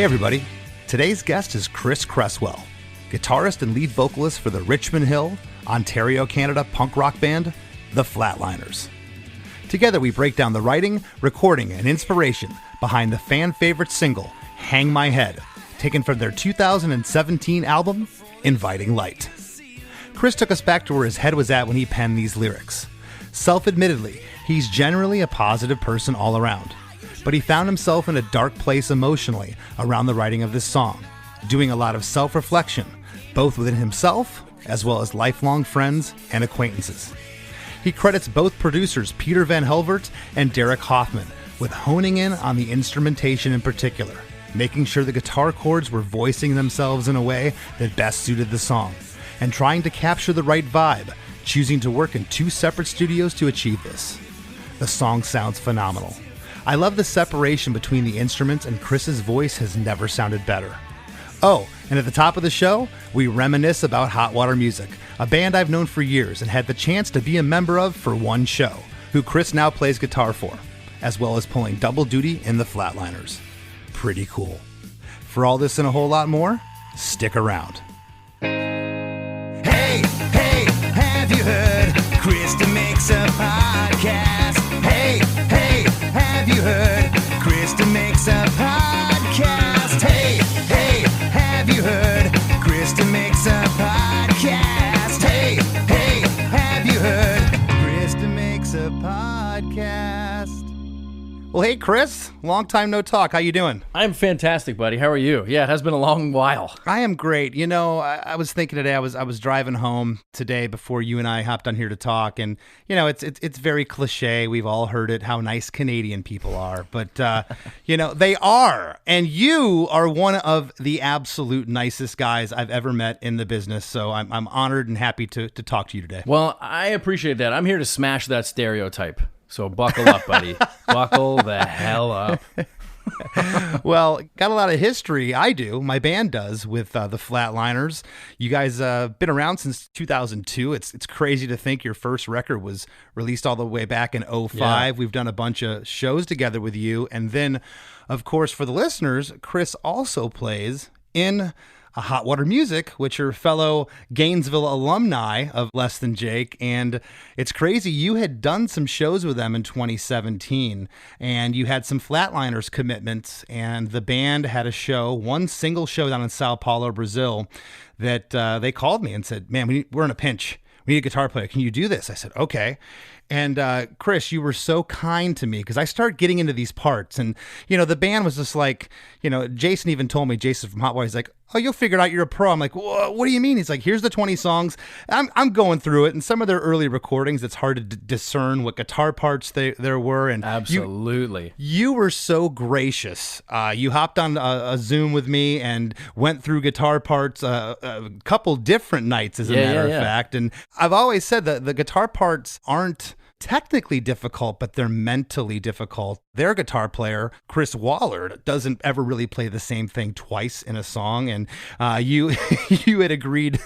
Hey everybody, today's guest is Chris Cresswell, guitarist and lead vocalist for the Richmond Hill, Ontario, Canada punk rock band, the Flatliners. Together we break down the writing, recording, and inspiration behind the fan-favorite single, Hang My Head, taken from their 2017 album, Inviting Light. Chris took us back to where his head was at when he penned these lyrics. Self-admittedly, he's generally a positive person all around, but he found himself in a dark place emotionally around the writing of this song, doing a lot of self-reflection, both within himself as well as lifelong friends and acquaintances. He credits both producers Peter Van Helvert and Derek Hoffman with honing in on the instrumentation in particular, making sure the guitar chords were voicing themselves in a way that best suited the song, and trying to capture the right vibe, choosing to work in two separate studios to achieve this. The song sounds phenomenal. I love the separation between the instruments, and Chris's voice has never sounded better. Oh, and at the top of the show, we reminisce about Hot Water Music, a band I've known for years and had the chance to be a member of for one show, who Chris now plays guitar for, as well as pulling double duty in the Flatliners. Pretty cool. For all this and a whole lot more, stick around. Hey, have you heard? Chris DeMakes a podcast. Hey, have you heard? Chris DeMakes a podcast. Hey, have you heard? Chris DeMakes a podcast. Hey, have you heard? Chris DeMakes a podcast. Well, hey, Chris. Long time no talk. How you doing? I'm fantastic, buddy. How are you? Yeah, it has been a long while. I am great. You know, I was thinking today, I was driving home today before you and I hopped on here to talk, and, you know, it's very cliche. We've all heard it, how nice Canadian people are, but, you know, they are, and you are one of the absolute nicest guys I've ever met in the business, so I'm honored and happy to talk to you today. Well, I appreciate that. I'm here to smash that stereotype. So buckle up, buddy. Buckle the hell up. Well, got a lot of history. I do. My band does with the Flatliners. You guys been around since 2002. It's crazy to think your first record was released all the way back in 2005. Yeah. We've done a bunch of shows together with you. And then, of course, for the listeners, Chris also plays in Hot Water Music, which are fellow Gainesville alumni of Less Than Jake. And it's crazy. You had done some shows with them in 2017, and you had some Flatliners commitments, and the band had a show, one single show down in Sao Paulo, Brazil, that they called me and said, man, we're in a pinch. We need a guitar player. Can you do this? I said, okay. And Chris, you were so kind to me because I started getting into these parts, and, you know, the band was just like, you know, Jason even told me, Jason from Hot Water, he's like, oh, you'll figure it out. You're a pro. I'm like, what do you mean? He's like, here's the 20 songs. I'm going through it. And some of their early recordings, it's hard to discern what guitar parts there were. And absolutely. You were so gracious. You hopped on a Zoom with me and went through guitar parts a couple different nights, as a matter of fact. And I've always said that the guitar parts aren't technically difficult, but they're mentally difficult. Their guitar player, Chris Wallard, doesn't ever really play the same thing twice in a song, and you you had agreed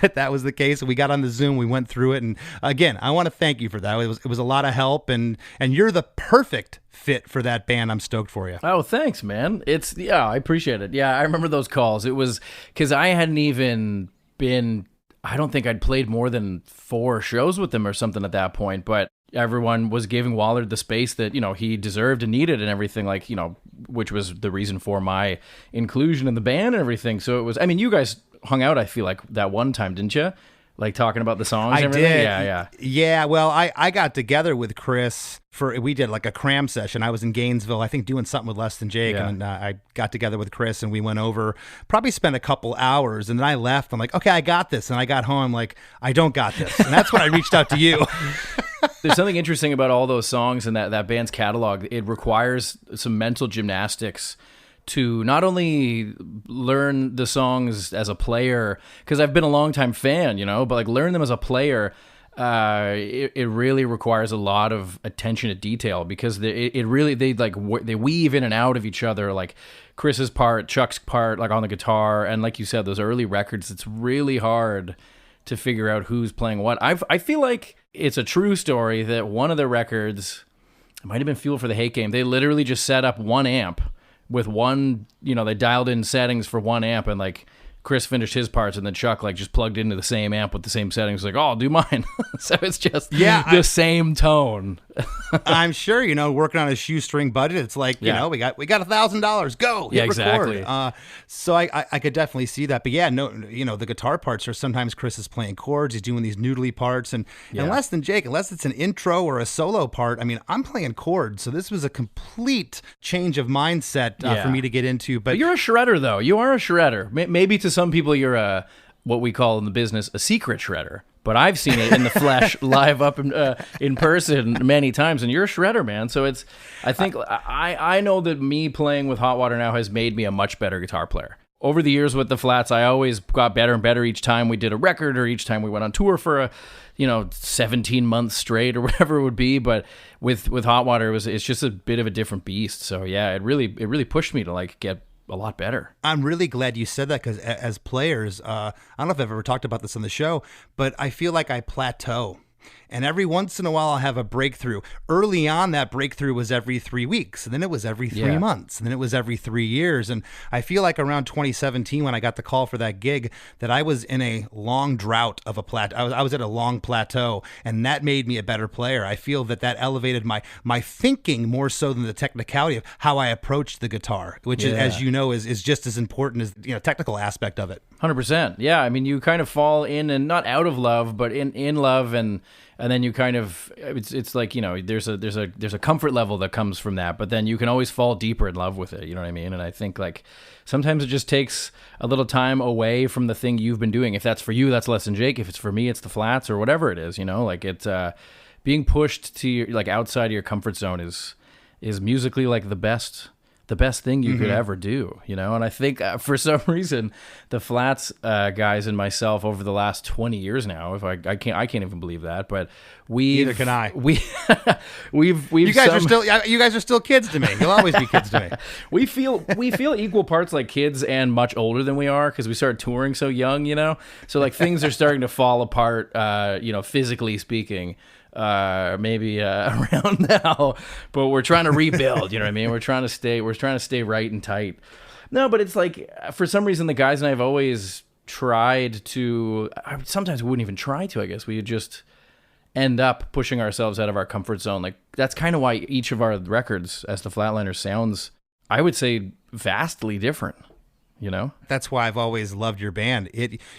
that was the case. We got on the Zoom, we went through it, and again, I want to thank you for that. It was a lot of help, and you're the perfect fit for that band. I'm stoked for you. Oh, thanks, man. I appreciate it. Yeah, I remember those calls. It was because I hadn't even been, I don't think I'd played more than 4 shows with them or something at that point, but everyone was giving Wallard the space that, you know, he deserved and needed and everything, like, you know, which was the reason for my inclusion in the band and everything. So it was, I mean, you guys hung out, I feel like, that one time, didn't you? Like talking about the songs and everything? Did. Yeah, well, I got together with Chris we did like a cram session. I was in Gainesville, I think, doing something with Less Than Jake, and I got together with Chris and we went over, probably spent a couple hours, and then I left. I'm like, okay, I got this. And I got home, I'm like, I don't got this. And that's when I reached out to you. There's something interesting about all those songs and that band's catalog. It requires some mental gymnastics to not only learn the songs as a player, because I've been a longtime fan, you know, but like learn them as a player, it really requires a lot of attention to detail, because they weave in and out of each other, like Chris's part, Chuck's part, like on the guitar, and like you said, those early records, it's really hard to figure out who's playing what. I feel like it's a true story that one of the records, it might have been Fuel for the Hate Game, they literally just set up one amp with one, they dialed in settings for one amp, and like Chris finished his parts, and then Chuck like just plugged into the same amp with the same settings. Like, oh, I'll do mine. So it's just the same tone. I'm sure, working on a shoestring budget, it's like, we got $1,000. Go. Hit exactly. Record. So I could definitely see that. But the guitar parts are sometimes Chris is playing chords. He's doing these noodly parts, and less than Jake, unless it's an intro or a solo part. I mean, I'm playing chords, so this was a complete change of mindset for me to get into. But you're a shredder, though. You are a shredder. Maybe to some people, you're what we call in the business a secret shredder. But I've seen it in the flesh, live up in person many times, and you're a shredder, man. So I think I know that me playing with Hot Water now has made me a much better guitar player. Over the years with the Flats, I always got better and better each time we did a record, or each time we went on tour for a 17 months straight or whatever it would be. But with Hot Water, it's just a bit of a different beast. So yeah, it really pushed me to like get a lot better. I'm really glad you said that, because as players, I don't know if I've ever talked about this on the show, but I feel like I plateau. And every once in a while, I'll have a breakthrough. Early on, that breakthrough was every 3 weeks. And then it was every 3 months. And then it was every 3 years. And I feel like around 2017, when I got the call for that gig, that I was in a long drought of a plateau. I was at a long plateau. And that made me a better player. I feel that elevated my thinking more so than the technicality of how I approached the guitar, which is, as you know, is just as important as technical aspect of it. 100%. Yeah. I mean, you kind of fall in, and not out of love, but in love, and then you kind of, it's like, there's a comfort level that comes from that, but then you can always fall deeper in love with it. You know what I mean? And I think like sometimes it just takes a little time away from the thing you've been doing. If that's for you, that's Less Than Jake. If it's for me, it's the Flats or whatever it is, like it's being pushed to your, like outside of your comfort zone is musically like the best thing you could ever do, and I think for some reason the Flats guys and myself over the last 20 years now, if I can't even believe that, but neither can I. we've you guys are still kids to me. You'll always be kids to me. we feel equal parts like kids and much older than we are, because we started touring so young, so like things are starting to fall apart, physically speaking. Maybe around now, but we're trying to rebuild. You know what I mean? We're trying to stay right and tight. No, but it's like for some reason the guys and I have always tried to. Sometimes we wouldn't even try to. I guess we would just end up pushing ourselves out of our comfort zone. Like that's kind of why each of our records, as the Flatliners, sounds, I would say, vastly different. That's why I've always loved your band.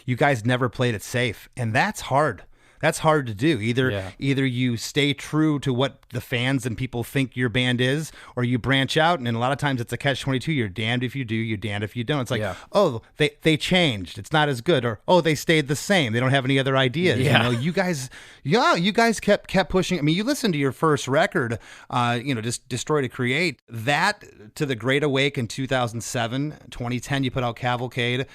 You guys never played it safe, and that's hard. That's hard to do. Either you stay true to what the fans and people think your band is, or you branch out. And a lot of times it's a catch-22. You're damned if you do, you're damned if you don't. It's like, oh, they changed. It's not as good. Or, oh, they stayed the same. They don't have any other ideas. Yeah. You guys kept pushing. I mean, you listen to your first record, just Destroy to Create. That to The Great Awake in 2007, 2010, you put out Cavalcade.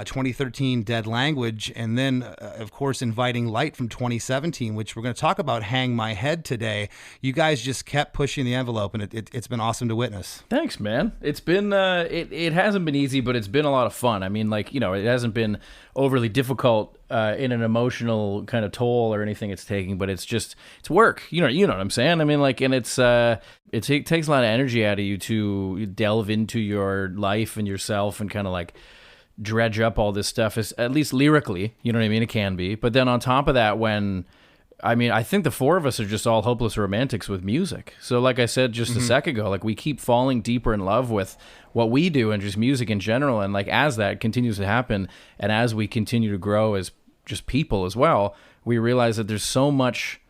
2013 Dead Language, and then of course Inviting Light from 2017, which we're going to talk about, Hang My Head today. You guys just kept pushing the envelope, and it's been awesome to witness. Thanks, man. It's been it hasn't been easy, but it's been a lot of fun. I mean, like, it hasn't been overly difficult in an emotional kind of toll or anything it's taking, but it's work. You know what I'm saying? I mean, like, and it takes a lot of energy out of you to delve into your life and yourself and kind of like dredge up all this stuff, is at least lyrically, you know what I mean? It can be. But then on top of that, I think the four of us are just all hopeless romantics with music. So like I said just a sec ago, like we keep falling deeper in love with what we do and just music in general. And like as that continues to happen, and as we continue to grow as just people as well, we realize that there's so much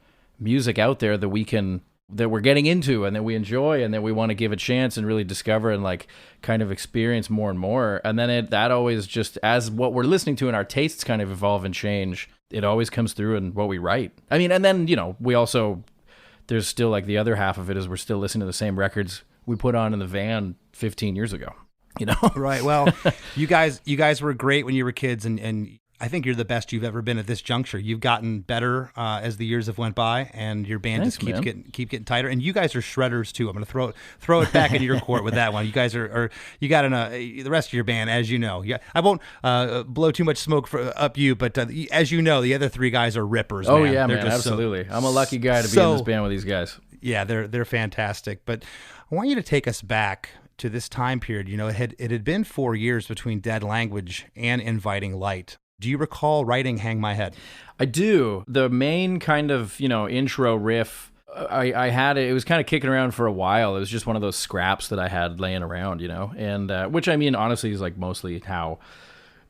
music out there that we're getting into and that we enjoy and that we want to give a chance and really discover and like kind of experience more and more. And then that always just, as what we're listening to and our tastes kind of evolve and change, it always comes through in what we write. I mean, and then, we also, there's still like the other half of it is we're still listening to the same records we put on in the van 15 years ago, Right. Well, you guys were great when you were kids, and I think you're the best you've ever been at this juncture. You've gotten better as the years have went by, and your band just keep getting tighter. And you guys are shredders too. I'm going to throw it back into your court with that one. You guys are you got the rest of your band, as you know. Yeah, I won't blow too much smoke up you, but as you know, the other three guys are rippers. Oh man. Yeah, man, absolutely. I'm a lucky guy to be in this band with these guys. Yeah, they're fantastic. But I want you to take us back to this time period, it had been 4 years between Dead Language and Inviting Light. Do you recall writing Hang My Head? I do. The main kind of, intro riff, I had it. It was kind of kicking around for a while. It was just one of those scraps that I had laying around, and which, I mean, honestly is like mostly how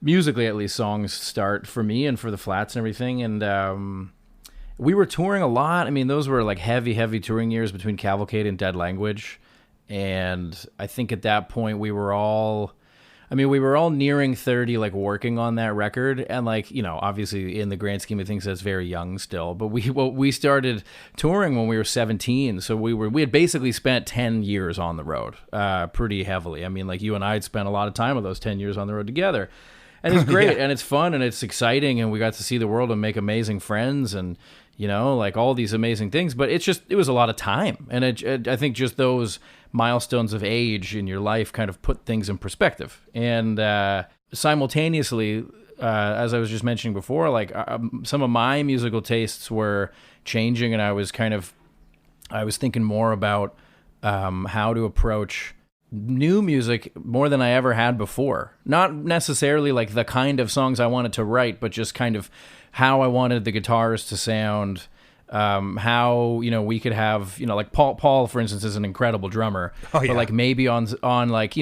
musically at least songs start for me and for the Flats and everything. And we were touring a lot. I mean, those were like heavy touring years between Cavalcade and Dead Language. And I think at that point we were all nearing 30, like working on that record. And like, obviously in the grand scheme of things, that's very young still, but we started touring when we were 17. So we had basically spent 10 years on the road, pretty heavily. I mean, like you and I had spent a lot of time of those 10 years on the road together, and it's great. And it's fun and it's exciting. And we got to see the world and make amazing friends and, like all these amazing things, but it was a lot of time. And I think just those milestones of age in your life kind of put things in perspective. And simultaneously, as I was just mentioning before, like some of my musical tastes were changing, and I was thinking more about how to approach new music more than I ever had before. Not necessarily like the kind of songs I wanted to write, but just kind of how I wanted the guitars to sound, how, we could have, like Paul, for instance, is an incredible drummer. Oh, yeah. But like maybe on like,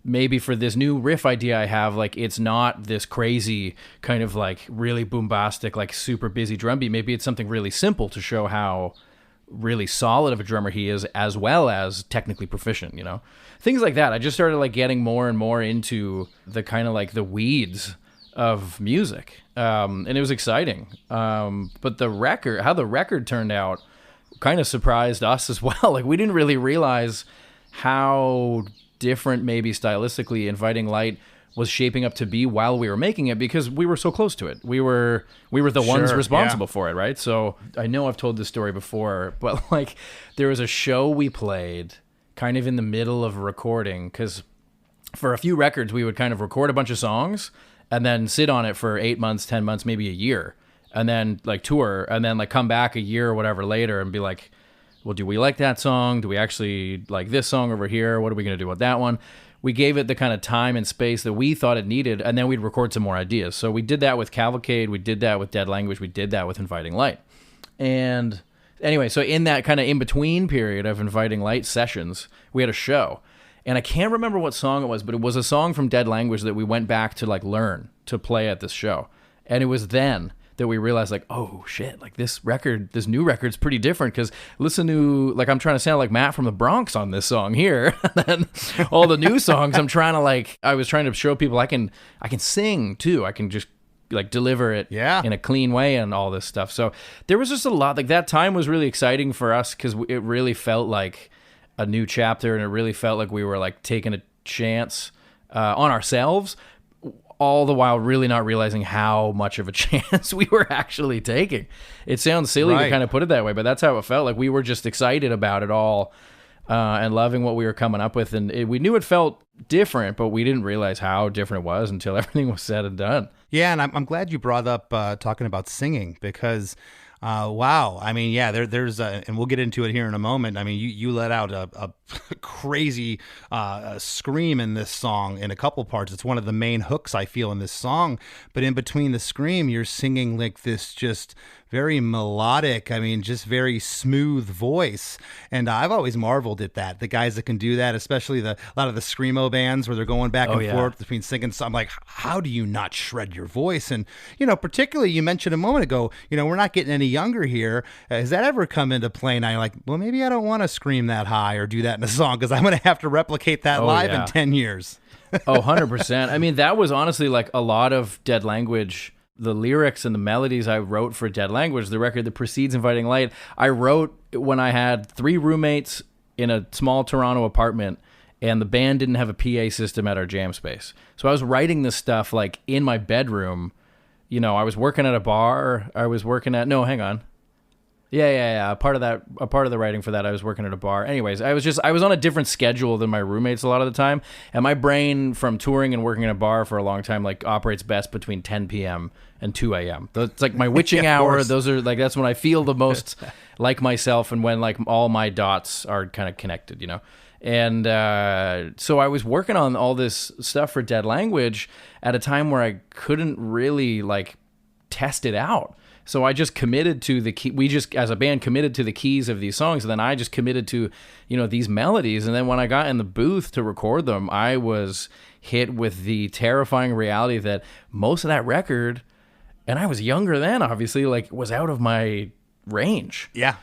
maybe for this new riff idea I have, like it's not this crazy kind of like really bombastic, like super busy drum beat. Maybe it's something really simple to show how really solid of a drummer he is, as well as technically proficient, things like that. I just started like getting more and more into the kind of like the weeds of music. And it was exciting. But how the record turned out kind of surprised us as well. Like we didn't really realize how different maybe stylistically Inviting Light was shaping up to be while we were making it, because we were so close to it. We were the ones responsible for it, right? So I know I've told this story before, but like there was a show we played kind of in the middle of recording, because for a few records we would kind of record a bunch of songs and then sit on it for 8 months, 10 months, maybe a year, and then like tour, and then like come back a year or whatever later and be like, well, do we like that song? Do we actually like this song over here? What are we going to do with that one? We gave it the kind of time and space that we thought it needed, and then we'd record some more ideas. So we did that with Cavalcade, we did that with Dead Language, we did that with Inviting Light. And anyway, so in that kind of in-between period of Inviting Light sessions, we had a show. And I can't remember what song it was, but it was a song from Dead Language that we went back to like learn to play at this show. And it was then that we realized like, oh shit, like this new record's pretty different, because listen to, like, I'm trying to sound like Matt from the Bronx on this song here. And then all the new songs, I was trying to show people I can sing too. I can just like deliver it in a clean way and all this stuff. So there was just a lot, like that time was really exciting for us, because it really felt like a new chapter, and it really felt like we were like taking a chance on ourselves, all the while really not realizing how much of a chance we were actually taking. It sounds silly to kind of put it that way, but that's how it felt. Like we were just excited about it all and loving what we were coming up with, and we knew it felt different, but we didn't realize how different it was until everything was said and done. Yeah, and I'm glad you brought up talking about singing, because wow. I mean, yeah, there's and we'll get into it here in a moment. I mean, you let out a crazy scream in this song in a couple parts. It's one of the main hooks I feel in this song. But in between the scream, you're singing like this just very melodic, I mean, just very smooth voice. And I've always marveled at that. The guys that can do that, especially a lot of the screamo bands where they're going back and forth between singing. So I'm like, how do you not shred your voice? And, particularly you mentioned a moment ago, we're not getting any younger here. Has that ever come into play? And I'm like, well, maybe I don't want to scream that high or do that in a song, because I'm going to have to replicate that live in 10 years. 100%. I mean, that was honestly like a lot of Dead Language. The lyrics and the melodies I wrote for Dead Language, the record that precedes Inviting Light, I wrote when I had 3 roommates in a small Toronto apartment, and the band didn't have a PA system at our jam space. So I was writing this stuff like in my bedroom. I was working at a bar. Yeah. A part of the writing for that, I was working at a bar. Anyways, I was on a different schedule than my roommates a lot of the time, and my brain from touring and working in a bar for a long time like operates best between 10 p.m. and 2 a.m. It's like my witching hour. Those are like, that's when I feel the most like myself, and when like all my dots are kind of connected, And so I was working on all this stuff for Dead Language at a time where I couldn't really like test it out. So I just committed to the key. We just, as a band, committed to the keys of these songs. And then I just committed to, these melodies. And then when I got in the booth to record them, I was hit with the terrifying reality that most of that record, and I was younger then, obviously, like, was out of my range. Yeah.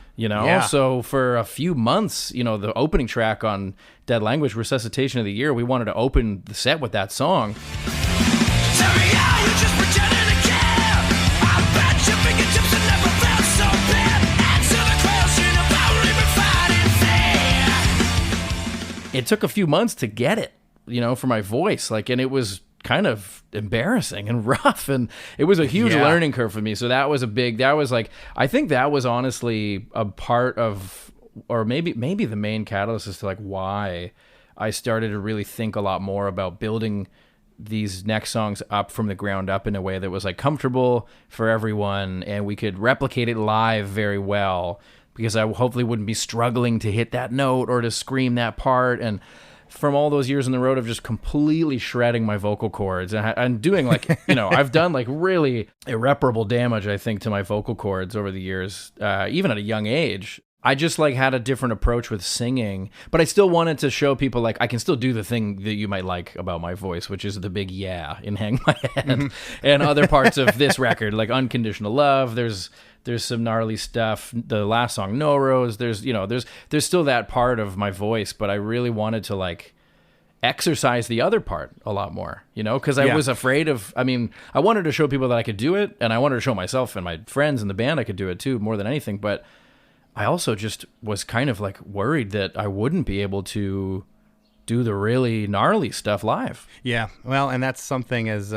So for a few months, the opening track on Dead Language, Resuscitation of the Year, we wanted to open the set with that song. Tell me how you just pretending to care. I bet your fingertips have never felt so bad. Answer the question of how we've been fighting fair. It took a few months to get it, for my voice, and it was kind of embarrassing and rough, and it was a huge learning curve for me. So I think that was honestly a part of, or maybe the main catalyst as to why I started to really think a lot more about building these next songs up from the ground up in a way that was comfortable for everyone, and we could replicate it live very well, because I hopefully wouldn't be struggling to hit that note or to scream that part. And from all those years on the road of just completely shredding my vocal cords and doing I've done really irreparable damage, I think, to my vocal cords over the years, even at a young age. I just had a different approach with singing, but I still wanted to show people I can still do the thing that you might like about my voice, which is the big yeah in Hang My Head and other parts of this record, like Unconditional Love. There's some gnarly stuff. The last song, No Rose, there's still that part of my voice, but I really wanted to exercise the other part a lot more, because I was afraid of, I wanted to show people that I could do it, and I wanted to show myself and my friends in the band I could do it too, more than anything. But I also just was kind of worried that I wouldn't be able to do the really gnarly stuff live. Yeah, well, and that's something, as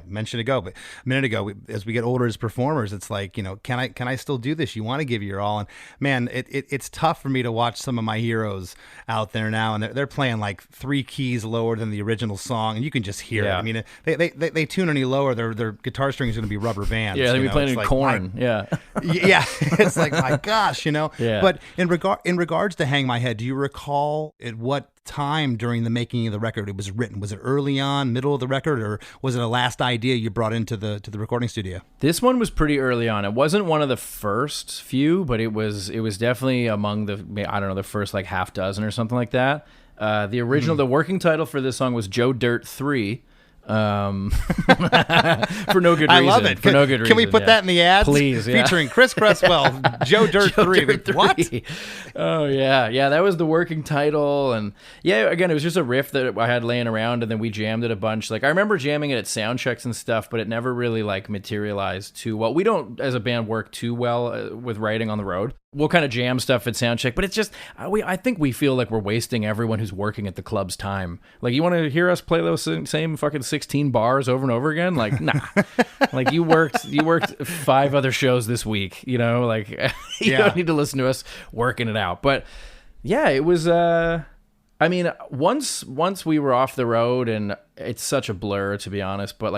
mentioned a minute ago, as we get older as performers, it's can I still do this? You want to give your all, and man, it's tough for me to watch some of my heroes out there now, and they're playing 3 keys lower than the original song, and you can just hear it. I mean, they tune any lower, their guitar strings are going to be rubber bands. Yeah, they'll be playing in Korn. Yeah, it's my gosh, Yeah. But in regards to Hang My Head, do you recall at what time during the making of the record it was written? Was it early on, middle of the record, or was it a last idea you brought into the recording studio? This one was pretty early on. It wasn't one of the first few, but it was definitely among the first half dozen or something like that. The original, the working title for this song was Joe Dirt 3. For no good reason. I love it. Can we put that in the ads? Please, yeah. Featuring Chris Cresswell, Joe Dirt 3. What? Oh, yeah. Yeah, that was the working title. And yeah, again, it was just a riff that I had laying around, and then we jammed it a bunch. I remember jamming it at sound checks and stuff, but it never really materialized too well. We don't, as a band, work too well with writing on the road. We'll kind of jam stuff at sound check, but it's just, I think we feel like we're wasting everyone who's working at the club's time. You want to hear us play those same fucking 16 bars over and over again? Nah. You worked 5 other shows this week, you don't need to listen to us working it out. But yeah, it was, once we were off the road, and it's such a blur, to be honest, but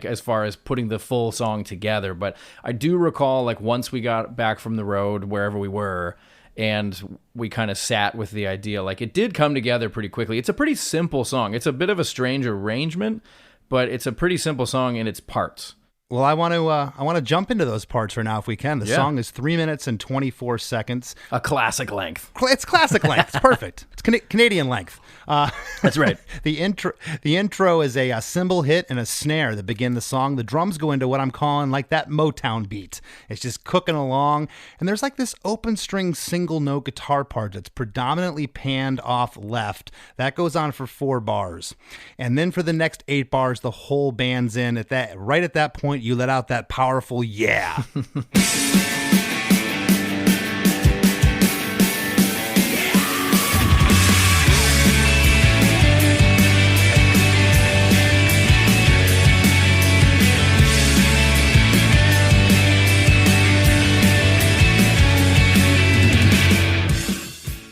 as far as putting the full song together, but I do recall once we got back from the road, wherever we were, and we kind of sat with the idea, it did come together pretty quickly. It's a pretty simple song. It's a bit of a strange arrangement, but it's a pretty simple song in its parts. Well, I want to jump into those parts right now if we can. The song is 3 minutes and 24 seconds. A classic length. It's classic length. It's perfect. It's Canadian length. That's right. The intro is a cymbal hit and a snare that begin the song. The drums go into what I'm calling that Motown beat. It's just cooking along, and there's this open string single note guitar part that's predominantly panned off left. That goes on for 4 bars, and then for the next 8 bars, the whole band's in. Right at that point, you let out that powerful yeah.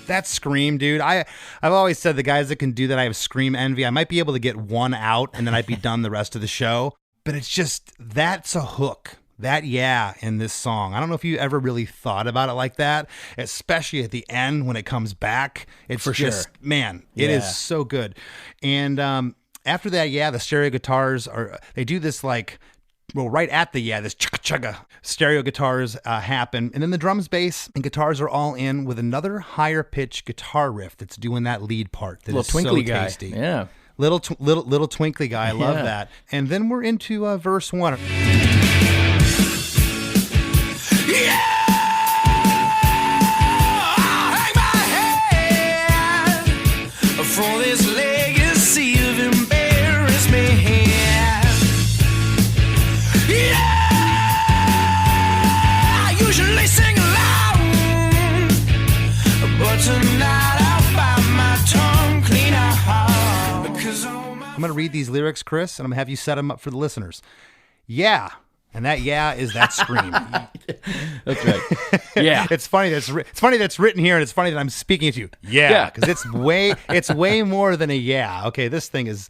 That scream, dude. I've always said the guys that can do that, I have scream envy. I might be able to get one out and then I'd be done the rest of the show. But it's just, that's a hook. That yeah in this song. I don't know if you ever really thought about it like that, especially at the end when it comes back. It's For just, sure. man, it is so good. And after that, yeah, the stereo guitars they do this like, well, right at the this chugga stereo guitars happen. And then the drums, bass, and guitars are all in with another higher pitched guitar riff that's doing that lead part. That Little is twinkly so guy. tasty. Yeah. Little twinkly guy. I love that. And then we're into verse 1. For this legacy of embarrassment. Yeah, I usually sing along, but tonight I'll bite my tongue clean out. Because I'm going to read these lyrics, Chris, and I'm going to have you set them up for the listeners. Yeah. And that yeah is that scream. That's right. Yeah. It's funny that's written here, and it's funny that I'm speaking to you. Yeah, because it's way more than a yeah. Okay, this thing it's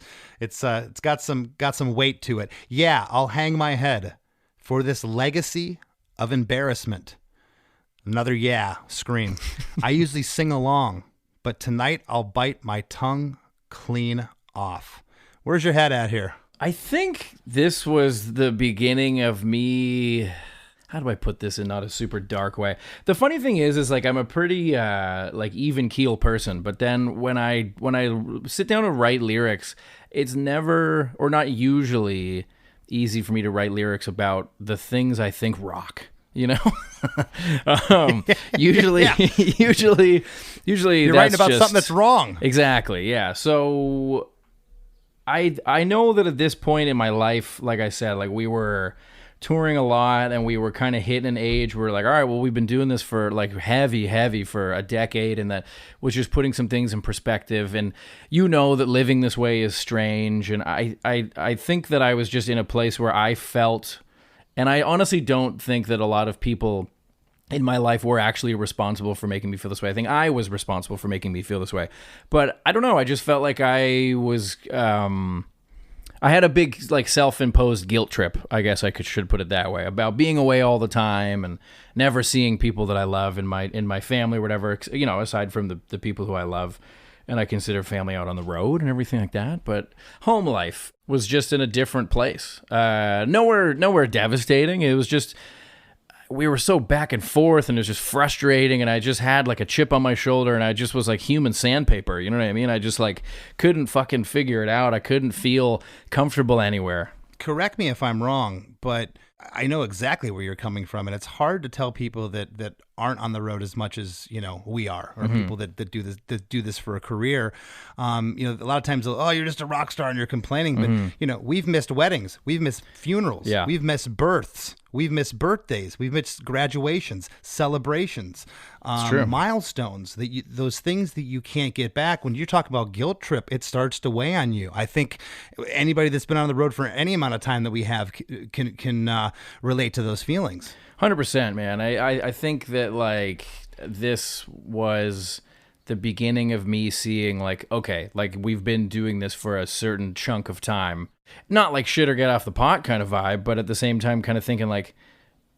got some weight to it. Yeah, I'll hang my head for this legacy of embarrassment. Another yeah scream. I usually sing along, but tonight I'll bite my tongue clean off. Where's your head at here? I think this was the beginning of me. How do I put this in not a super dark way? The funny thing is like I'm a pretty like even keel person, but then when I sit down to write lyrics, it's never or not usually easy for me to write lyrics about the things I think rock. You know, usually You're writing about something that's wrong. Exactly. Yeah. So I know that at this point in my life, like I said, like we were touring a lot and we were kind of hitting an age where like, all right, well, we've been doing this for like heavy for a decade, and that was just putting some things in perspective. And you know that living this way is strange. And I think that I was just in a place where I felt, and I honestly don't think that a lot of people in my life were actually responsible for making me feel this way. I think I was responsible for making me feel this way. But I don't know. I just felt like I was... I had a big like self-imposed guilt trip, I guess I should put it that way, about being away all the time and never seeing people that I love in my family or whatever, you know, aside from the people who I love and I consider family out on the road and everything like that. But home life was just in a different place. Nowhere devastating. It was just... we were so back and forth, and it was just frustrating, and I just had like a chip on my shoulder, and I just was like human sandpaper, you know what I mean? I just like couldn't fucking figure it out. I couldn't feel comfortable anywhere. Correct me if I'm wrong, but I know exactly where you're coming from, and it's hard to tell people that aren't on the road as much as, you know, we are, or people that do this for a career. You know, a lot of times, oh, you're just a rock star and you're complaining, but you know, we've missed weddings, we've missed funerals, we've missed births, we've missed birthdays, we've missed graduations, celebrations, milestones, those things that you can't get back. When you talk about guilt trip, it starts to weigh on you. I think anybody that's been on the road for any amount of time that we have can relate to those feelings. 100%, man. I think that like this was the beginning of me seeing like, okay, like we've been doing this for a certain chunk of time. Not like shit or get off the pot kind of vibe, but at the same time kind of thinking like,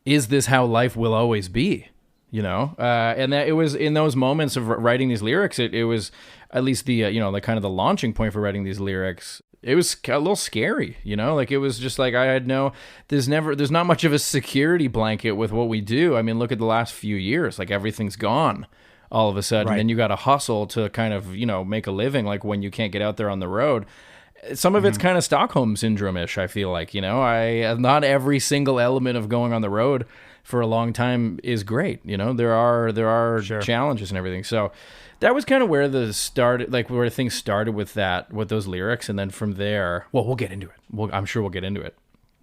is this how life will always be? You know? And that it was in those moments of writing these lyrics, it was at least the, you know, like kind of the launching point for writing these lyrics. It was a little scary, you know, like it was just like I had there's not much of a security blanket with what we do. I mean, look at the last few years, like everything's gone all of a sudden. Right. And you got to hustle to kind of, you know, make a living, like when you can't get out there on the road. Some of it's kind of Stockholm syndrome-ish, I feel like, you know, not every single element of going on the road for a long time is great. You know, there are challenges and everything. So that was kind of where where things started with those lyrics. And then from there, well, we'll get into it. I'm sure we'll get into it.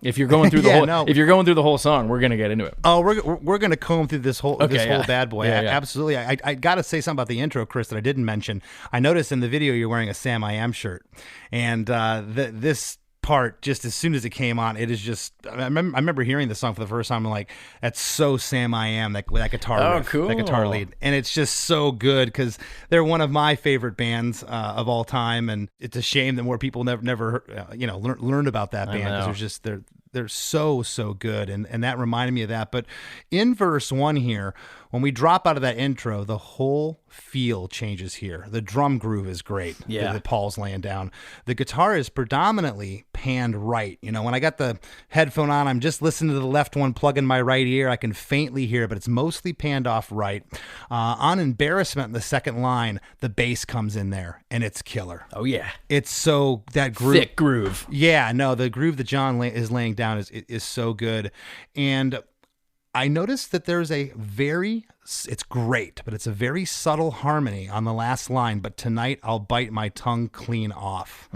If you're going through if you're going through the whole song, we're going to get into it. Oh, we're going to comb through this whole bad boy. Yeah. Absolutely. I got to say something about the intro, Chris, that I didn't mention. I noticed in the video you're wearing a Sam I Am shirt, and this part, just as soon as it came on, it is just. I remember hearing the song for the first time. I'm like, that's so Sam I Am, that guitar riff, cool. that guitar lead, and it's just so good because they're one of my favorite bands of all time, and it's a shame that more people never learned about that band because they're so good, and that reminded me of that. But in verse 1 here, when we drop out of that intro, the whole feel changes here. The drum groove is great that Paul's laying down. The guitar is predominantly panned right. You know, when I got the headphone on, I'm just listening to the left one, plugging my right ear. I can faintly hear it, but it's mostly panned off right. On Embarrassment in the second line, the bass comes in there, and it's killer. Oh, yeah. It's so, that groove. Thick groove. Yeah, no, the groove that John is laying down is so good. And I noticed that there's it's great, but it's a very subtle harmony on the last line. But tonight I'll bite my tongue clean off,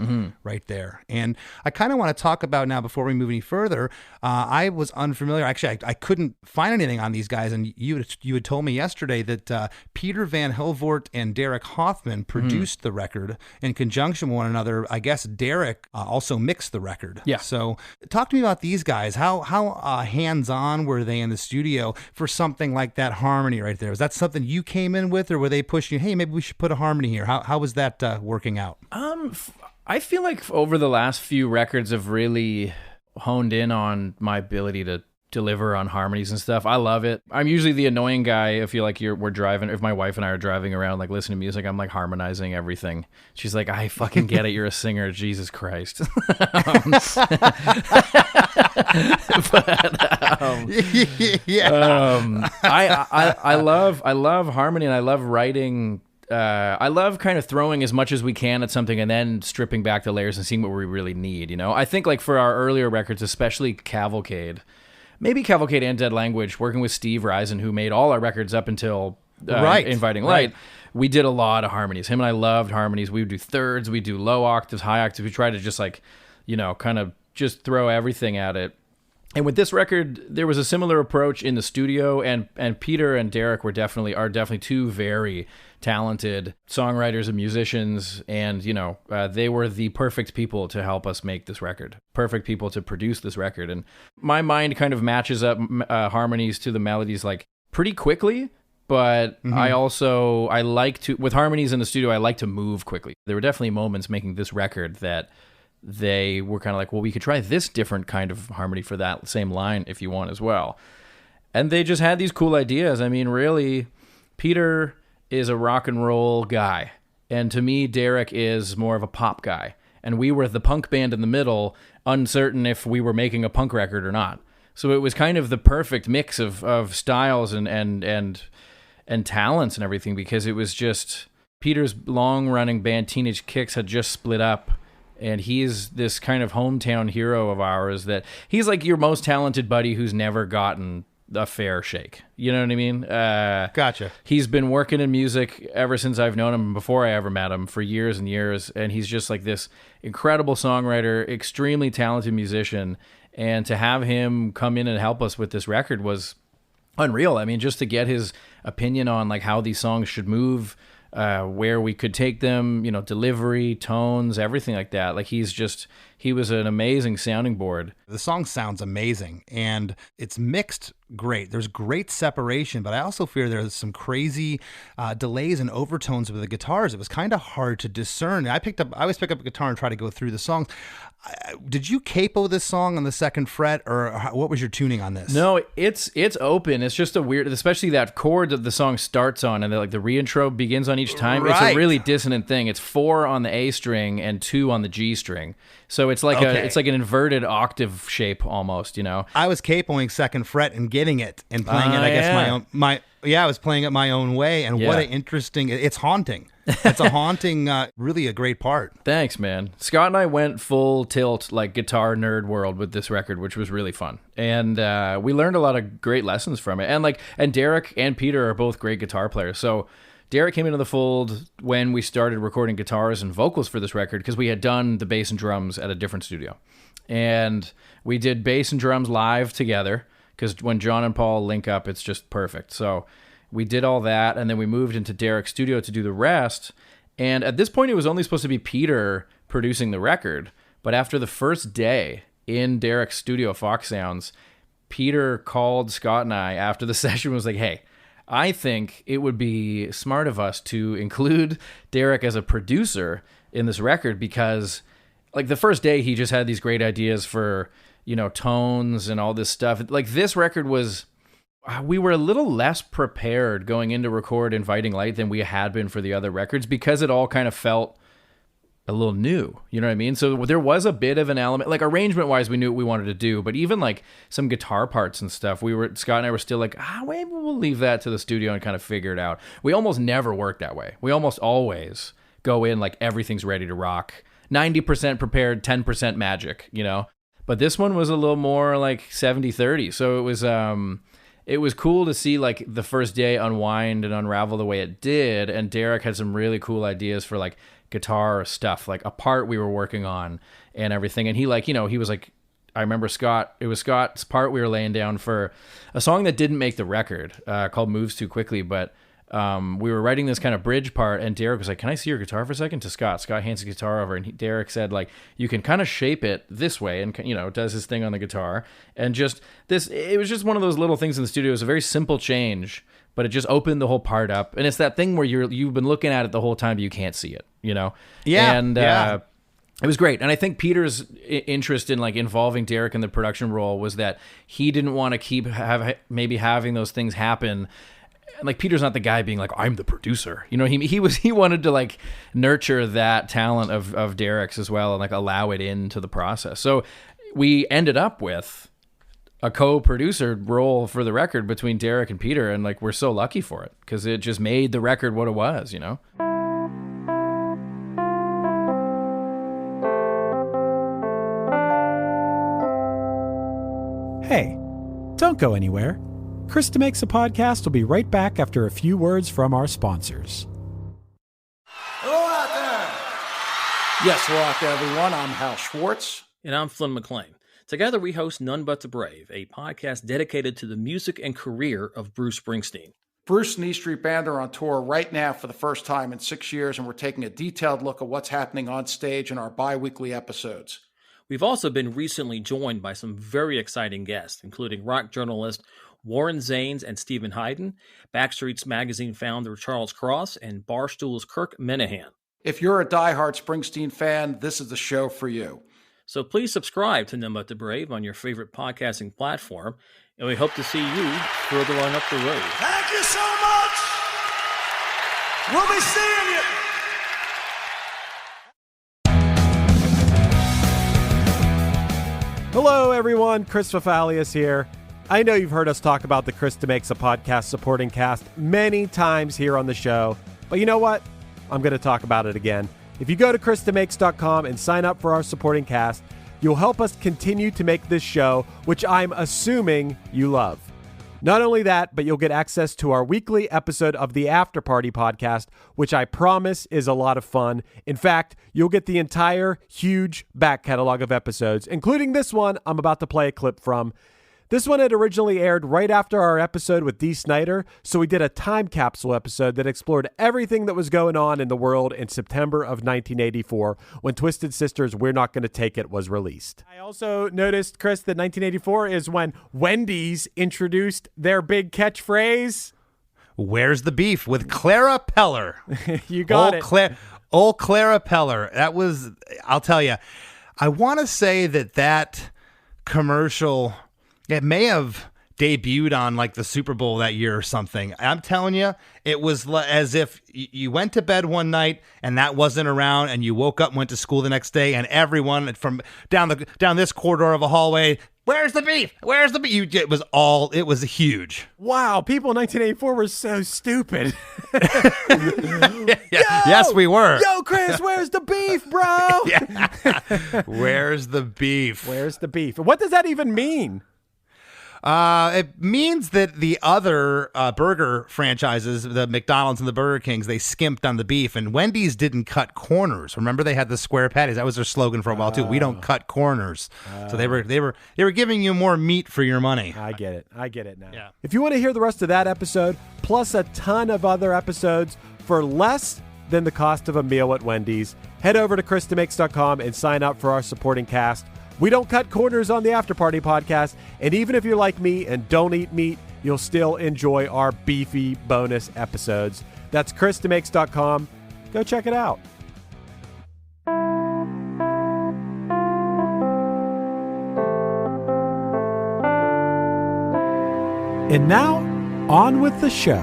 right there. And I kind of want to talk about now, before we move any further, I was unfamiliar. Actually, I couldn't find anything on these guys. And you had told me yesterday that Peter Van Helvoort and Derek Hoffman produced the record in conjunction with one another. I guess Derek also mixed the record. Yeah. So talk to me about these guys. How hands-on were they in the studio for something like that harmony right there? Was that something you came in with, or were they pushing you, hey, maybe we should put a harmony here? How was that working out? I feel like over the last few records have really honed in on my ability to deliver on harmonies and stuff. I love it. I'm usually the annoying guy. If you like, we're driving, if my wife and I are driving around, like listening to music, I'm like harmonizing everything. She's like, I fucking get it. You're a singer. Jesus Christ. I love harmony, and I love writing. I love kind of throwing as much as we can at something and then stripping back the layers and seeing what we really need. You know, I think like for our earlier records, especially Cavalcade, maybe Cavalcade and Dead Language, working with Steve Risen, who made all our records up until Inviting Light, we did a lot of harmonies. Him and I loved harmonies. We would do thirds, we do low octaves, high octaves. We try to just like, you know, kind of just throw everything at it. And with this record, there was a similar approach in the studio, and Peter and Derek are definitely two very talented songwriters and musicians, and you know, they were the perfect people to help us make this record, perfect people to produce this record. And my mind kind of matches up harmonies to the melodies like pretty quickly, but I like to, with harmonies in the studio, I like to move quickly. There were definitely moments making this record that they were kind of like, well, we could try this different kind of harmony for that same line if you want as well. And they just had these cool ideas. I mean, really, Peter is a rock and roll guy, and to me, Derek is more of a pop guy. And we were the punk band in the middle, uncertain if we were making a punk record or not. So it was kind of the perfect mix of styles and talents and everything, because it was just Peter's long-running band Teenage Kicks had just split up. And he's this kind of hometown hero of ours, that he's like your most talented buddy who's never gotten a fair shake. You know what I mean? Gotcha. He's been working in music ever since I've known him, before I ever met him, for years and years. And he's just like this incredible songwriter, extremely talented musician. And to have him come in and help us with this record was unreal. I mean, just to get his opinion on like how these songs should move, where we could take them, you know, delivery, tones, everything like that. Like he was an amazing sounding board. The song sounds amazing, and it's mixed great. There's great separation, but I also fear there's some crazy delays and overtones with the guitars. It was kind of hard to discern. I always pick up a guitar and try to go through the songs. Did you capo this song on the second fret, or what was your tuning on this? No, it's open. It's just a weird, especially that chord that the song starts on, and the reintro begins on each time. Right. It's a really dissonant thing. It's 4 on the A string and 2 on the G string. So it's like it's like an inverted octave shape almost, you know. I was capoing second fret and getting it and playing it, I guess, I was playing it my own way, and what an interesting, it's haunting. It's a haunting, really a great part. Thanks, man. Scott and I went full tilt, like guitar nerd world with this record, which was really fun. And we learned a lot of great lessons from it. And Derek and Peter are both great guitar players. So Derek came into the fold when we started recording guitars and vocals for this record, because we had done the bass and drums at a different studio. And we did bass and drums live together, because when John and Paul link up, it's just perfect. So we did all that, and then we moved into Derek's studio to do the rest. And at this point, it was only supposed to be Peter producing the record. But after the first day in Derek's studio, Fox Sounds, Peter called Scott and I after the session, was like, hey, I think it would be smart of us to include Derek as a producer in this record, because like the first day he just had these great ideas for, tones and all this stuff. Like this record was, we were a little less prepared going into record Inviting Light than we had been for the other records because it all kind of felt a little new, you know what I mean? So there was a bit of an element, like arrangement wise, we knew what we wanted to do, but even like some guitar parts and stuff, Scott and I were still like, maybe we'll leave that to the studio and kind of figure it out. We almost never work that way. We almost always go in like everything's ready to rock, 90% prepared, 10% magic, But this one was a little more like 70-30. So it was cool to see like the first day unwind and unravel the way it did. And Derek had some really cool ideas for like guitar stuff, like a part we were working on and everything. And he he was like, I remember it was Scott's part we were laying down for a song that didn't make the record called Moves Too Quickly. But we were writing this kind of bridge part and Derek was like, can I see your guitar for a second? To Scott. Scott hands the guitar over and Derek said like, you can kind of shape it this way, and does his thing on the guitar. And it was just one of those little things in the studio. It was a very simple change, but it just opened the whole part up. And it's that thing where you've been looking at it the whole time, but you can't see it, Yeah. And it was great. And I think Peter's interest in like involving Derek in the production role was that he didn't want to keep maybe having those things happen. Like Peter's not the guy being like, I'm the producer. He wanted to like nurture that talent of Derek's as well and like allow it into the process. So we ended up with a co-producer role for the record between Derek and Peter, and like we're so lucky for it because it just made the record what it was, Hey, don't go anywhere. Chris DeMakes a Podcast will be right back after a few words from our sponsors. Hello out there! Yes, hello out there, everyone. I'm Hal Schwartz. And I'm Flynn McLean. Together we host None But the Brave, a podcast dedicated to the music and career of Bruce Springsteen. Bruce and E Street Band are on tour right now for the first time in 6 years, and we're taking a detailed look at what's happening on stage in our bi-weekly episodes. We've also been recently joined by some very exciting guests, including rock journalist Warren Zanes and Stephen Hayden, Backstreet's Magazine founder Charles Cross, and Barstool's Kirk Minahan. If you're a diehard Springsteen fan, this is the show for you. So please subscribe to None But the Brave on your favorite podcasting platform, and we hope to see you further on up the road. Thank you so much. We'll be seeing you. Hello, everyone. Chris Fafalius here. I know you've heard us talk about the Chris DeMakes a Podcast supporting cast many times here on the show, but you know what? I'm going to talk about it again. If you go to chrisdemakes.com and sign up for our supporting cast, you'll help us continue to make this show, which I'm assuming you love. Not only that, but you'll get access to our weekly episode of the After Party podcast, which I promise is a lot of fun. In fact, you'll get the entire huge back catalog of episodes, including this one I'm about to play a clip from. This one had originally aired right after our episode with Dee Snider, so we did a time capsule episode that explored everything that was going on in the world in September of 1984 when Twisted Sister's We're Not Gonna Take It was released. I also noticed, Chris, that 1984 is when Wendy's introduced their big catchphrase. Where's the beef with Clara Peller? You got it. Old Clara Peller. That was, I'll tell you, I want to say that commercial, it may have debuted on like the Super Bowl that year or something. I'm telling you, it was as if you went to bed one night and that wasn't around, and you woke up and went to school the next day, and everyone from down this corridor of a hallway, where's the beef? Where's the beef? It was huge. Wow, people in 1984 were so stupid. Yes, we were. Yo, Chris, where's the beef, bro? Yeah. Where's the beef? Where's the beef? What does that even mean? It means that the other burger franchises, the McDonald's and the Burger Kings, they skimped on the beef, and Wendy's didn't cut corners. Remember, they had the square patties. That was their slogan for a while too. We don't cut corners. So they were giving you more meat for your money. I get it now. Yeah. If you want to hear the rest of that episode, plus a ton of other episodes for less than the cost of a meal at Wendy's, head over to chrisdemakes.com and sign up for our supporting cast. We don't cut corners on the After Party podcast, and even if you're like me and don't eat meat, you'll still enjoy our beefy bonus episodes. That's chrisdemakes.com. Go check it out. And now, on with the show.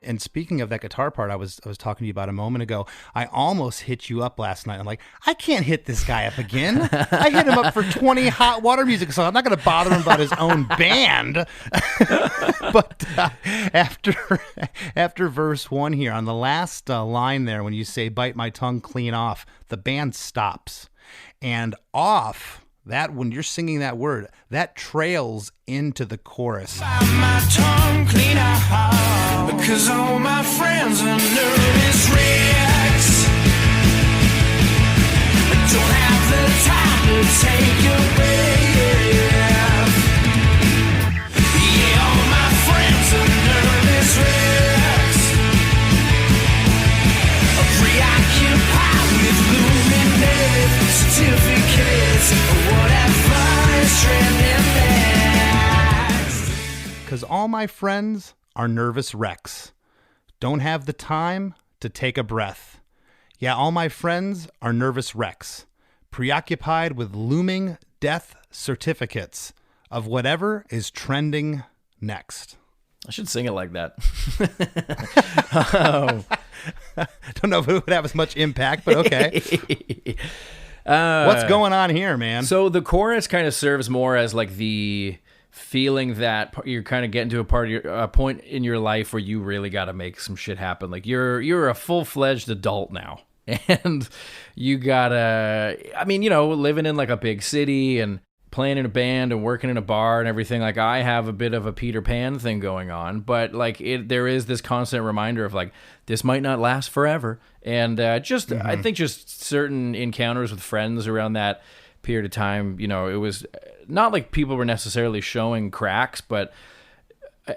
And speaking of that guitar part I was talking to you about a moment ago, I almost hit you up last night. I'm like, I can't hit this guy up again. I hit him up for 20 hot water music songs. I'm not going to bother him about his own band. But after verse 1 here, on the last line there, when you say, bite my tongue clean off, the band stops. And off, that when you're singing that word, that trails into the chorus. My tongue clean out, because all my friends are nervous wrecks. Don't have the time to take a breath. Yeah, all my friends are nervous wrecks. Preoccupied with looming death certificates. Whatever is trending next. Because all my friends are nervous wrecks. Don't have the time to take a breath. Yeah, all my friends are nervous wrecks. Preoccupied with looming death certificates of whatever is trending next. I should sing it like that. Don't know if it would have as much impact, but okay. What's going on here, man? So the chorus kind of serves more as like the feeling that you're kind of getting to a point in your life where you really got to make some shit happen. Like you're a full-fledged adult now, and you gotta, I mean, you know, living in like a big city and playing in a band and working in a bar and everything. Like I have a bit of a Peter Pan thing going on, but like there is this constant reminder of like, this might not last forever. And I think just certain encounters with friends around that period of time, you know, it was not like people were necessarily showing cracks, but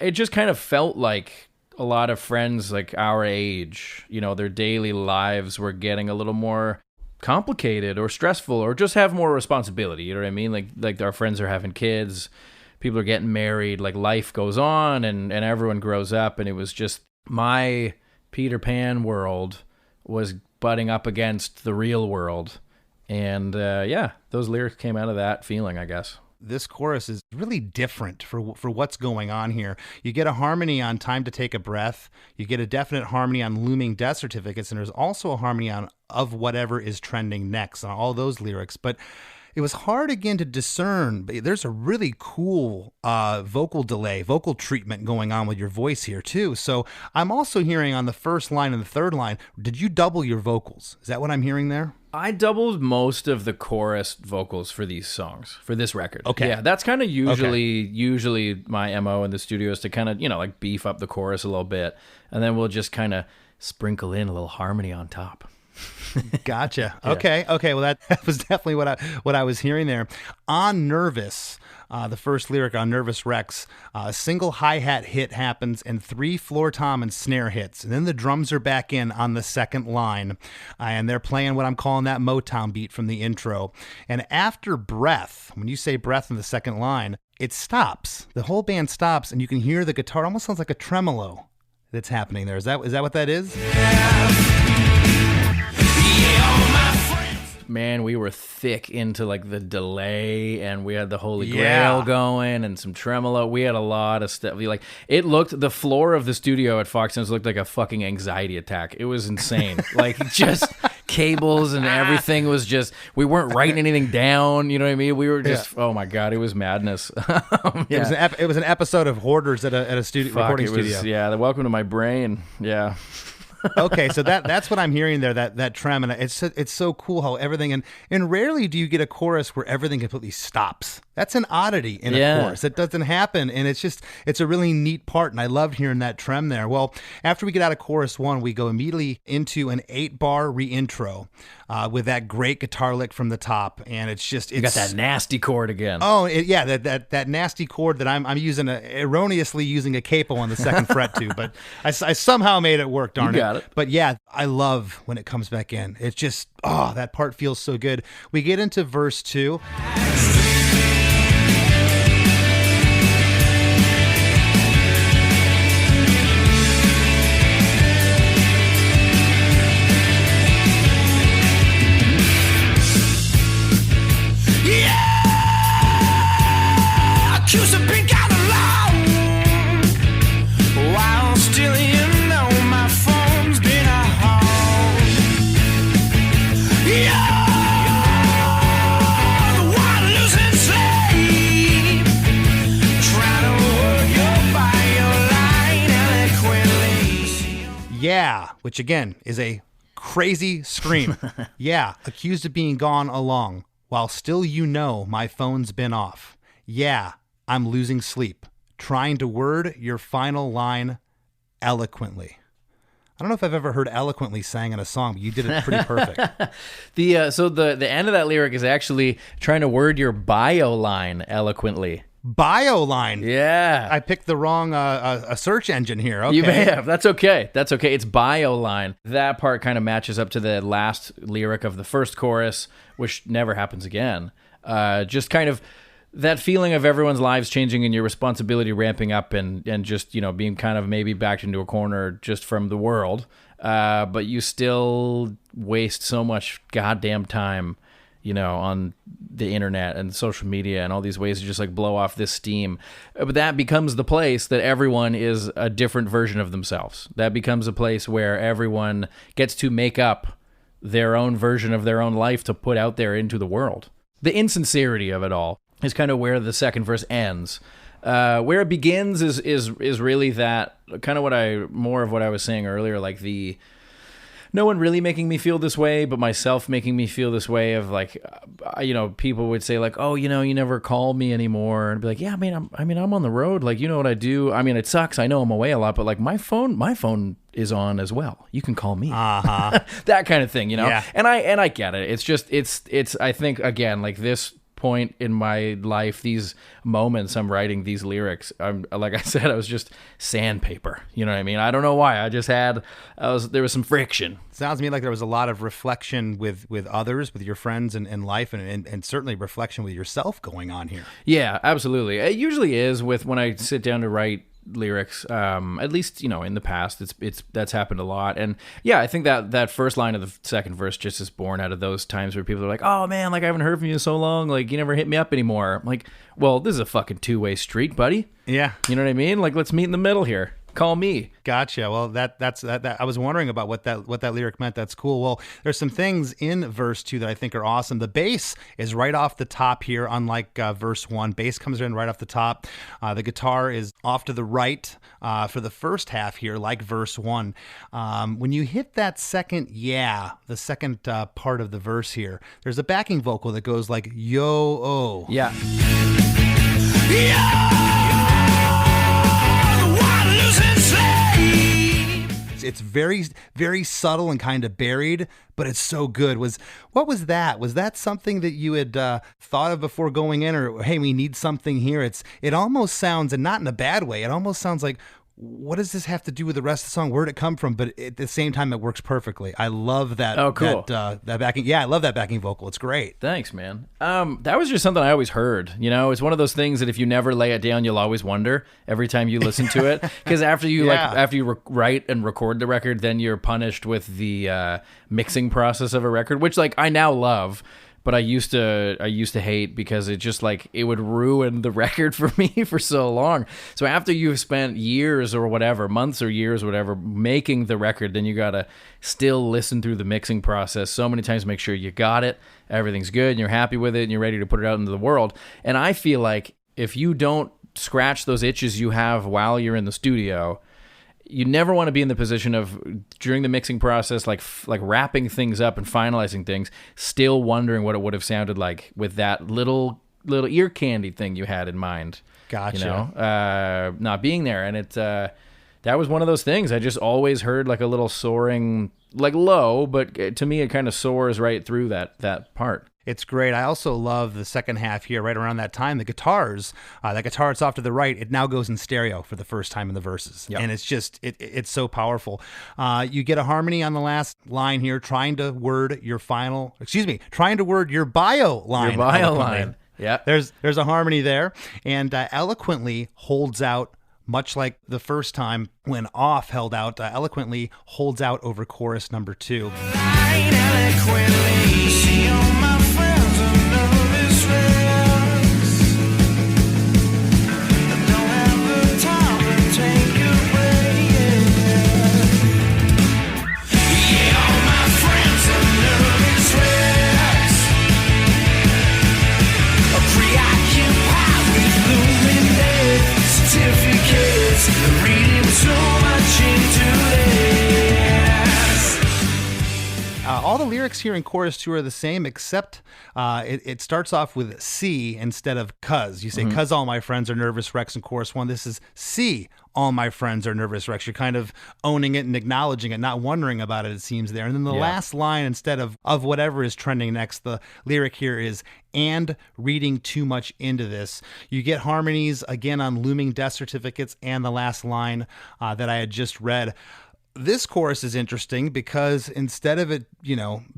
it just kind of felt like a lot of friends like our age, you know, their daily lives were getting a little more complicated or stressful or just have more responsibility. You know what I mean? Like our friends are having kids, people are getting married, like life goes on and everyone grows up. And it was just my Peter Pan world was butting up against the real world. And yeah, those lyrics came out of that feeling, I guess. This chorus is really different for what's going on here. You get a harmony on Time to Take a Breath. You get a definite harmony on Looming Death Certificates. And there's also a harmony on Of Whatever is Trending Next on all those lyrics. But it was hard again to discern. There's a really cool vocal delay, vocal treatment going on with your voice here too. So I'm also hearing on the first line and the third line, did you double your vocals? Is that what I'm hearing there? I doubled most of the chorus vocals for these songs, for this record. Okay. Yeah, that's kind of usually my MO in the studio is to kind of, you know, like beef up the chorus a little bit. And then we'll just kind of sprinkle in a little harmony on top. Gotcha. Yeah. Okay. Well, that was definitely what I was hearing there. On Nervous, the first lyric on Nervous Wrecks, a single hi-hat hit happens and 3 floor tom and snare hits. And then the drums are back in on the second line. And they're playing what I'm calling that Motown beat from the intro. And after breath, when you say breath in the second line, it stops. The whole band stops and you can hear the guitar. It almost sounds like a tremolo that's happening there. Is that what that is? Man, we were thick into like the delay, and we had the Holy Grail going and some tremolo. We had a lot of stuff. The floor of the studio at Fox Sounds looked like a fucking anxiety attack. It was insane. Like just cables and everything was just, we weren't writing anything down. You know what I mean? We were just, oh my God, it was madness. Yeah. It was an episode of Hoarders at a studio, recording studio. Yeah, the Welcome to My Brain. Yeah. Okay, so that's what I'm hearing there, that trem, and it's so cool how everything, and rarely do you get a chorus where everything completely stops. That's an oddity in a chorus. It doesn't happen, and it's a really neat part, and I loved hearing that trem there. Well, after we get out of chorus 1, we go immediately into an 8-bar re-intro with that great guitar lick from the top, and you got that nasty chord again. Oh, that nasty chord that I'm using erroneously using a capo on the second fret to, but I somehow made it work, darn it. Got it. But yeah, I love when it comes back in. It's just, that part feels so good. We get into verse 2. accused of being kind of alone. While still you know my phone's been a home. You're the one losing sleep, trying to work your bio line eloquently. Yeah, which again is a crazy scream. Yeah, accused of being gone along. While still you know my phone's been off. Yeah, I'm losing sleep. Trying to word your final line eloquently. I don't know if I've ever heard eloquently sang in a song, but you did it pretty perfect. So the end of that lyric is actually trying to word your bio line eloquently. Bio line. Yeah. I picked the wrong a search engine here. Okay. You may have. That's okay. That's okay. It's bio line. That part kind of matches up to the last lyric of the first chorus, which never happens again. Just kind of that feeling of everyone's lives changing and your responsibility ramping up and just, being kind of maybe backed into a corner just from the world. But you still waste so much goddamn time, on the internet and social media and all these ways to just like blow off this steam. But that becomes the place that everyone is a different version of themselves. That becomes a place where everyone gets to make up their own version of their own life to put out there into the world. The insincerity of it all is kind of where the second verse ends. Where it begins is really that kind of more of what I was saying earlier, like the no one really making me feel this way, but myself making me feel this way of like, people would say like, oh, you never call me anymore. And be like, yeah, I'm on the road. Like, you know what I do? I mean, it sucks. I know I'm away a lot, but like my phone is on as well. You can call me. Uh-huh. That kind of thing, Yeah. And I get it. It's just, it's, I think again, like this point in my life, these moments I'm writing these lyrics, like I said, I was just sandpaper. You know what I mean? I don't know why. There was some friction. Sounds to me like there was a lot of reflection with others, with your friends and life, and certainly reflection with yourself going on here. Yeah, absolutely. It usually is when I sit down to write lyrics, at least in the past that's happened a lot. And yeah, I think that first line of the second verse just is born out of those times where people are like, oh man, like I haven't heard from you in so long, like you never hit me up anymore. I'm like, well, this is a fucking two-way street, buddy. Yeah, you know what I mean? Like, let's meet in the middle here. Call me. Gotcha. Well, that's I was wondering about what that lyric meant. That's cool. Well, there's some things in verse 2 that I think are awesome. The bass is right off the top here, unlike verse 1. Bass comes in right off the top. The guitar is off to the right for the first half here, like verse 1. When you hit that second, the second part of the verse here, there's a backing vocal that goes like yo-oh. Yeah. It's very, very subtle and kind of buried, but it's so good. What was that? Was that something that you had thought of before going in, or hey, we need something here? It almost sounds, and not in a bad way, it almost sounds like, what does this have to do with the rest of the song? Where'd it come from? But at the same time, it works perfectly. I love that. Oh, cool. That backing. Yeah, I love that backing vocal. It's great. Thanks, man. That was just something I always heard. It's one of those things that if you never lay it down, you'll always wonder every time you listen to it. Because after you write and record the record, then you're punished with the mixing process of a record, which like I now love. But I used to hate because it just like it would ruin the record for me for so long. So after you've spent years or whatever, months or years or whatever, making the record, then you gotta still listen through the mixing process so many times, make sure you got it, everything's good, and you're happy with it, and you're ready to put it out into the world. And I feel like if you don't scratch those itches you have while you're in the studio, you never want to be in the position of during the mixing process, like wrapping things up and finalizing things, still wondering what it would have sounded like with that little ear candy thing you had in mind. Gotcha. Not being there. And that was one of those things. I just always heard like a little soaring, like low, but to me it kind of soars right through that part. It's great. I also love the second half here, right around that time. The guitars, that guitar that's off to the right, it now goes in stereo for the first time in the verses. Yep. And it's just, it's so powerful. You get a harmony on the last line here, trying to word your bio line. Your bio line. Yeah. There's a harmony there. And eloquently holds out, much like the first time when off held out, eloquently holds out over chorus number 2. lyrics here in chorus 2 are the same, except it starts off with C instead of cuz. You say, cuz all my friends are nervous wrecks in chorus 1. This is C, all my friends are nervous wrecks. You're kind of owning it and acknowledging it, not wondering about it seems there. And then the last line, instead of whatever is trending next, the lyric here is, and reading too much into this. You get harmonies, again, on looming death certificates and the last line that I had just read. This chorus is interesting because instead of it,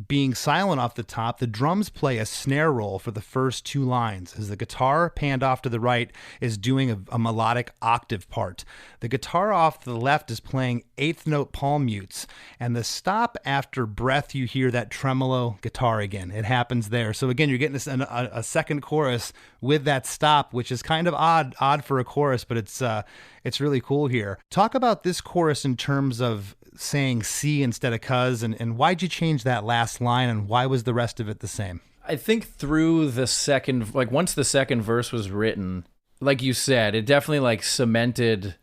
being silent off the top, the drums play a snare roll for the first 2 lines as the guitar panned off to the right is doing a melodic octave part. The guitar off to the left is playing 8th note palm mutes, and the stop after breath, you hear that tremolo guitar again. It happens there. So again, you're getting a second chorus with that stop, which is kind of odd for a chorus, but it's really cool here. Talk about this chorus in terms of saying C instead of cuz, and why'd you change that last line, and why was the rest of it the same? I think through the second, once the second verse was written, like you said, it definitely cemented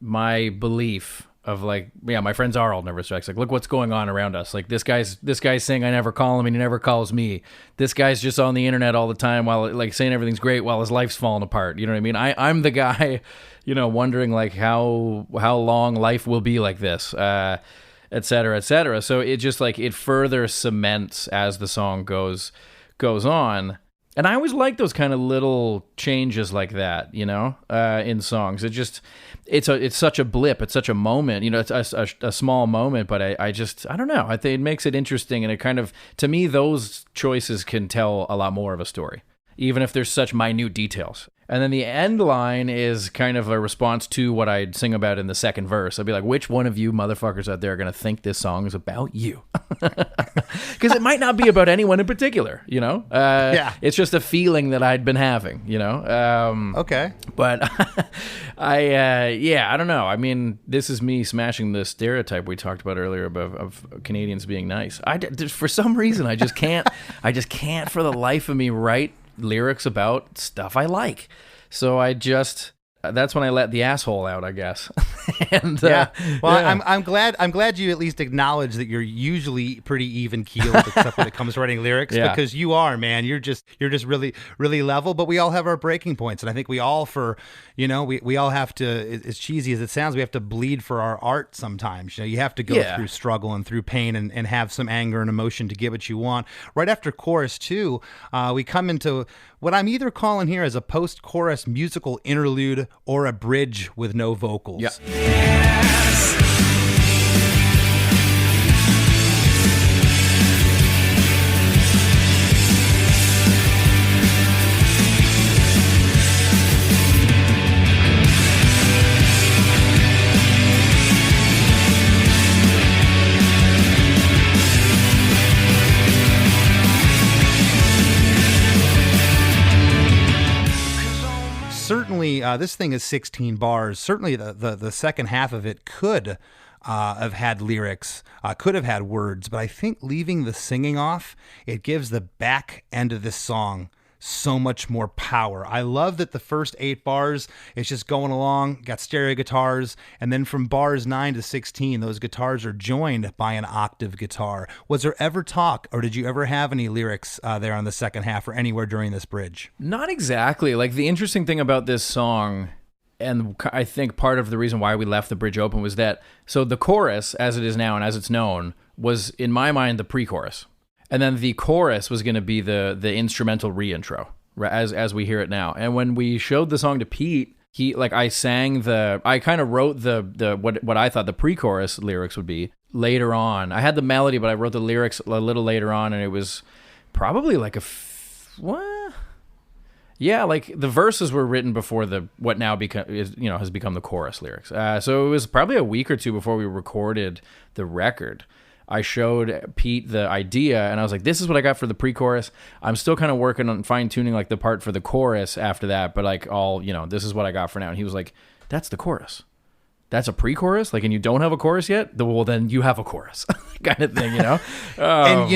my belief of my friends are all nervous wrecks. Look what's going on around us. This guy's saying I never call him and he never calls me. This guy's just on the internet all the time while saying everything's great while his life's falling apart. You know what I mean? I'm the guy, wondering how long life will be like this, et cetera, et cetera. So it just it further cements as the song goes on. And I always like those kind of little changes like that, in songs. It's such a blip. It's such a moment, it's a small moment, but I don't know. I think it makes it interesting. And it kind of, to me, those choices can tell a lot more of a story, even if there's such minute details. And then the end line is kind of a response to what I'd sing about in the second verse. I'd be like, which one of you motherfuckers out there are going to think this song is about you? Because it might not be about anyone in particular, Yeah. It's just a feeling that I'd been having, Okay. But I don't know. I mean, this is me smashing the stereotype we talked about earlier of Canadians being nice. For some reason, I just can't for the life of me write lyrics about stuff I like. So that's when I let the asshole out, I guess. And I'm glad you at least acknowledge that you're usually pretty even keeled, except when it comes to writing lyrics, because you are, man. You're just really, really level. But we all have our breaking points, and I think we all we all have to. As cheesy as it sounds, we have to bleed for our art sometimes. You have to go through struggle and through pain and have some anger and emotion to get what you want. Right after chorus 2, we come into what I'm either calling here as a post-chorus musical interlude or a bridge with no vocals. Yes. Certainly, this thing is 16 bars. Certainly, the second half of it could have had lyrics, could have had words, but I think leaving the singing off, it gives the back end of this song so much more power. I love that the first 8 bars, it's just going along, got stereo guitars, and then from bars 9 to 16, those guitars are joined by an octave guitar. Was there ever talk, or did you ever have any lyrics there on the second half or anywhere during this bridge? Not exactly. The interesting thing about this song, and I think part of the reason why we left the bridge open was that, so the chorus, as it is now and as it's known, was, in my mind, the pre-chorus. And then the chorus was going to be the instrumental reintro, as we hear it now. And when we showed the song to Pete, I kind of wrote what I thought the pre-chorus lyrics would be later on. I had the melody, but I wrote the lyrics a little later on, and it was probably what? Yeah, the verses were written before what now has become the chorus lyrics. So it was probably a week or two before we recorded the record. I showed Pete the idea, and I was like, this is what I got for the pre-chorus. I'm still kind of working on fine-tuning the part for the chorus after that, but this is what I got for now. And he was like, that's the chorus. That's a pre-chorus? And you don't have a chorus yet? Well, then you have a chorus. kind of thing, you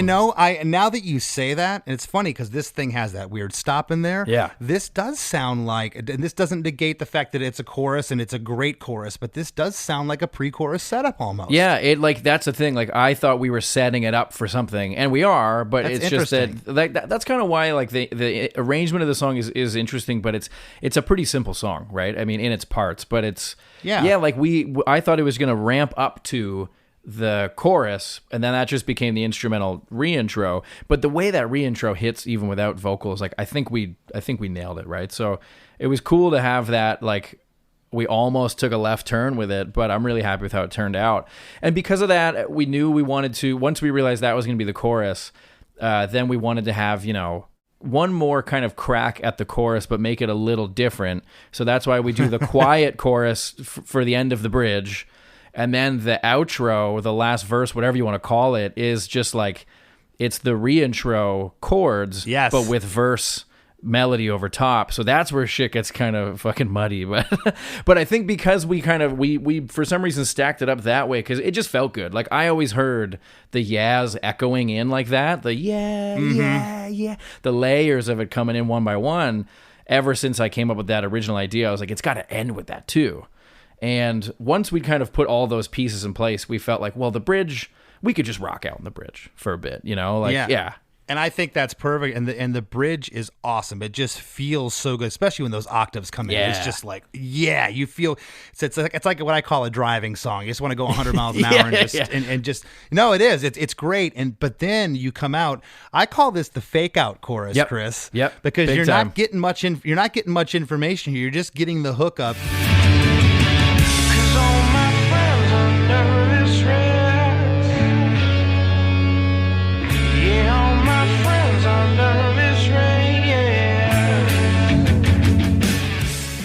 know? And now that you say that, and it's funny because this thing has that weird stop in there. Yeah. This does sound like, and this doesn't negate the fact that it's a chorus and it's a great chorus, but this does sound like a pre-chorus setup almost. Yeah, that's the thing. Like, I thought we were setting it up for something, and we are, but That's it's just interesting. that's kind of why like the arrangement of the song is interesting, but it's a pretty simple song, right? I mean, in its parts, but it's like I thought it was going to ramp up to the chorus, and then that just became the instrumental reintro. But the way that reintro hits, even without vocals, like I think we nailed it, right? So it was cool to have that. Like, we almost took a left turn with it, but I'm really happy with how it turned out. And because of that, we knew we wanted to. Once we realized that was going to be the chorus, then we wanted to have one more kind of crack at the chorus, but make it a little different. So that's why we do the quiet chorus for the end of the bridge. And then the outro, the last verse, whatever you want to call it, is just like, it's the reintro chords, yes, but with verse melody over top. So that's where shit gets kind of fucking muddy. But I think because we for some reason stacked it up that way, because it just felt good. Like, I always heard the yeahs echoing in like that. The yeah. The layers of it coming in one by one. Ever since I came up with that original idea, I was like, it's got to end with that too. And once we kind of put all those pieces in place, we felt like, well, the bridge, we could just rock out in the bridge for a bit, yeah. And I think that's perfect. And the bridge is awesome. It just feels so good, especially when those octaves come in. It's just like, you feel it's like what I call a driving song. You just want to go 100 miles an hour and just it is. It's great. But then you come out. I call this the fake out chorus, Chris. Yep. Because Big you're time. not getting much information here. You're just getting the hookup.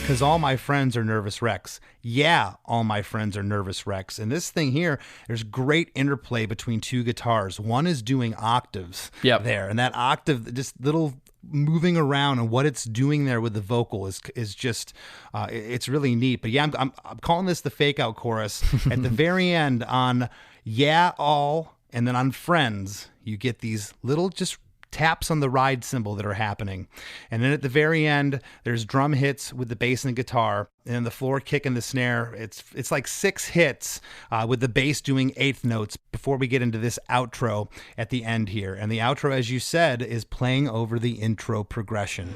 Because all my friends are nervous wrecks. Yeah, all my friends are nervous wrecks. And this thing here, there's great interplay between two guitars. One is doing octaves there. And that octave, just little moving around, and what it's doing there with the vocal is just, it's really neat. But yeah, I'm calling this the fake out chorus. At the very end on yeah, all, and then on friends, you get these little just taps on the ride cymbal that are happening. And then at the very end, there's drum hits with the bass and the guitar, and then the floor kick and the snare. It's like 6 hits with the bass doing 8th notes before we get into this outro at the end here. And the outro, as you said, is playing over the intro progression.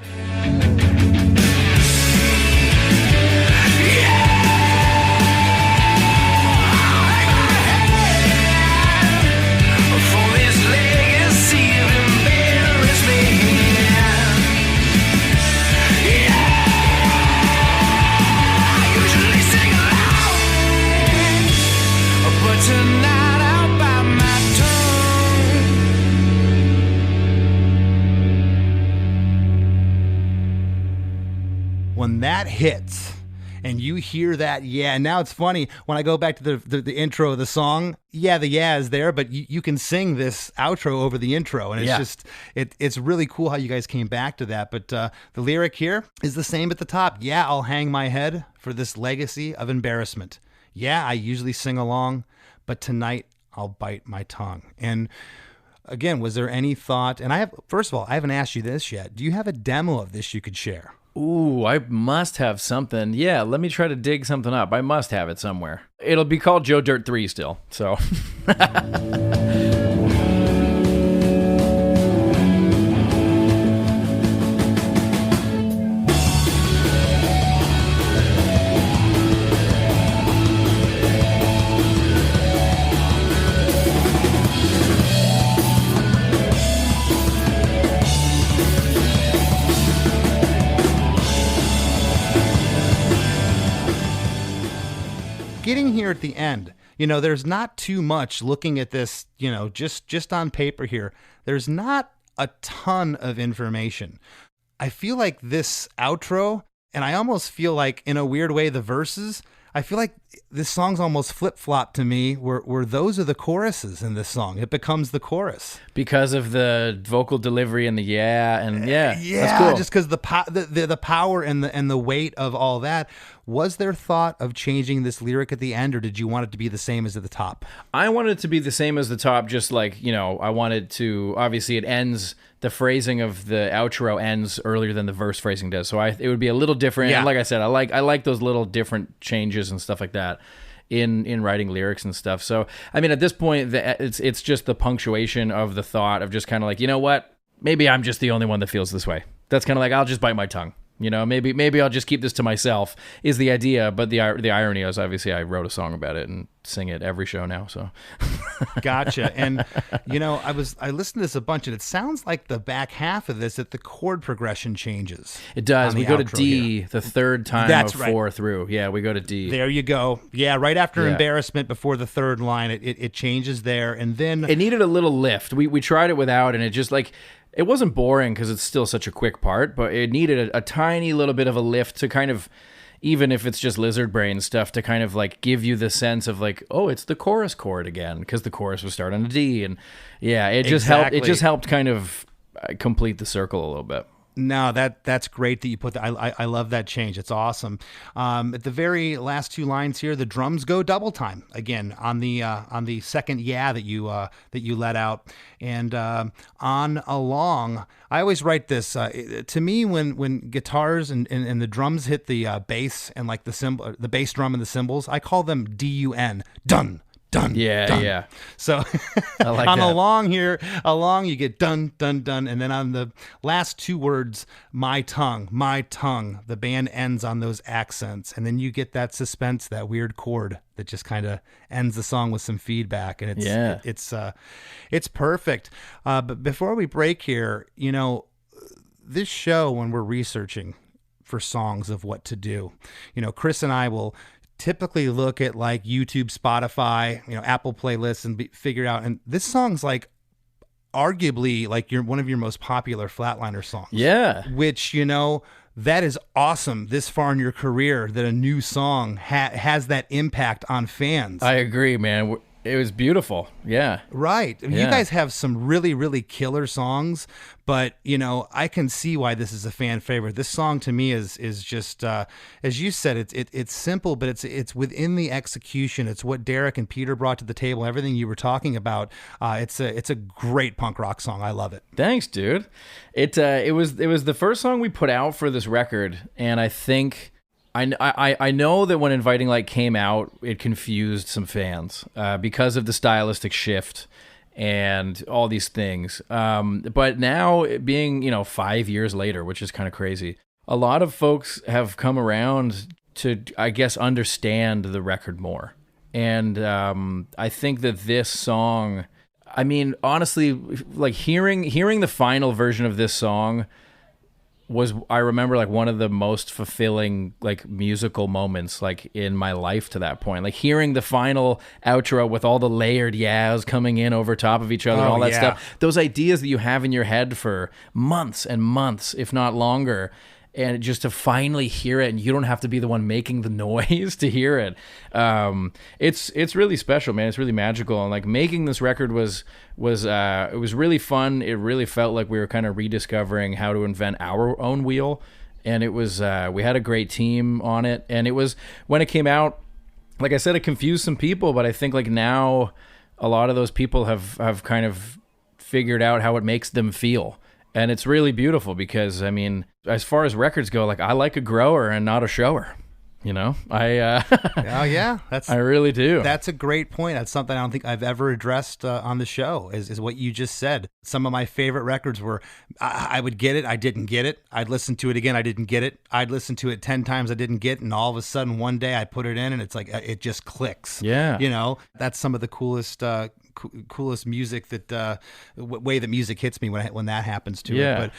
When that hits and you hear that, and now it's funny, when I go back to the intro of the song, the yeah is there, but you can sing this outro over the intro, and it's just, it's really cool how you guys came back to that. But the lyric here is the same at the top. Yeah, I'll hang my head for this legacy of embarrassment. Yeah, I usually sing along, but tonight I'll bite my tongue. And again, was there any thought, and first of all, I haven't asked you this yet. Do you have a demo of this you could share? Ooh, I must have something. Yeah, let me try to dig something up. I must have it somewhere. It'll be called Joe Dirt 3 still, so. Getting here at the end, there's not too much looking at this, just on paper here. There's not a ton of information. I feel like this outro, and I almost feel like in a weird way, the verses, I feel like this song's almost flip-flop to me, where those are the choruses in this song. It becomes the chorus. Because of the vocal delivery and the that's cool. Just because the power and the weight of all that. Was there thought of changing this lyric at the end, or did you want it to be the same as at the top? I wanted it to be the same as the top, just like, I wanted to, obviously it ends, the phrasing of the outro ends earlier than the verse phrasing does. So it would be a little different. Yeah. And like I said, I like those little different changes and stuff like that in writing lyrics and stuff. So, I mean, at this point, it's just the punctuation of the thought of just kind of like, you know what? Maybe I'm just the only one that feels this way. That's kind of like, I'll just bite my tongue. Maybe I'll just keep this to myself is the idea. But the irony is, obviously, I wrote a song about it and sing it every show now. So, gotcha. And I listened to this a bunch, and it sounds like the back half of this that the chord progression changes. It does. We go to D here. The third time That's of right. 4 through. Yeah, we go to D. There you go. Yeah, right after embarrassment, before the third line, it changes there, and then it needed a little lift. We tried it without, and it just like. It wasn't boring because it's still such a quick part, but it needed a tiny little bit of a lift to kind of, even if it's just lizard brain stuff, to kind of like give you the sense of like, oh, it's the chorus chord again, because the chorus was starting on a D, and it just helped. It just helped kind of complete the circle a little bit. No, that's great that you put that. I love that change. It's awesome. At the very last two lines here, the drums go double time again on the second that you let out, and on along. I always write this to me when guitars and the drums hit the bass and like the bass drum and the cymbals. I call them DUN, done. Done. Yeah, done. yeah. So I like on that. along you get done, done, done. And then on the last two words, my tongue, the band ends on those accents. And then you get that suspense, that weird chord that just kind of ends the song with some feedback. And it's perfect. But before we break here, this show, when we're researching for songs of what to do, Chris and I will typically look at like YouTube, Spotify, Apple playlists and figure out. And this song's like arguably like one of your most popular Flatliner songs. Yeah. Which, that is awesome this far in your career that a new song has that impact on fans. I agree, man. It was beautiful. Yeah. Right. You guys have some really, really killer songs, but, I can see why this is a fan favorite. This song to me is just, as you said, it's simple, but it's within the execution. It's what Derek and Peter brought to the table, everything you were talking about. It's a great punk rock song. I love it. Thanks, dude. It was the first song we put out for this record, and I think I know that when Inviting Light came out, it confused some fans because of the stylistic shift and all these things. But now, it being 5 years later, which is kind of crazy, a lot of folks have come around to, I guess, understand the record more. And I think that this song, I mean, honestly, like hearing the final version of this song was, I remember, like one of the most fulfilling like musical moments like in my life to that point. Like hearing the final outro with all the layered yas coming in over top of each other, all that stuff. Those ideas that you have in your head for months and months, if not longer. And just to finally hear it, and you don't have to be the one making the noise to hear it. It's really special, man. It's really magical. And like making this record was it was really fun. It really felt like we were kind of rediscovering how to invent our own wheel. And it was we had a great team on it. And it was, when it came out, like I said, it confused some people, but I think like now a lot of those people have kind of figured out how it makes them feel. And it's really beautiful because, I mean, as far as records go, like I like a grower and not a shower. I really do. That's a great point. That's something I don't think I've ever addressed on the show, is what you just said. Some of my favorite records were, I would get it, I didn't get it. I'd listen to it again, I didn't get it. I'd listen to it 10 times, I didn't get it. And all of a sudden, one day I put it in and it's like, it just clicks. Yeah. That's some of the coolest music that way that music hits me when that happens to it. But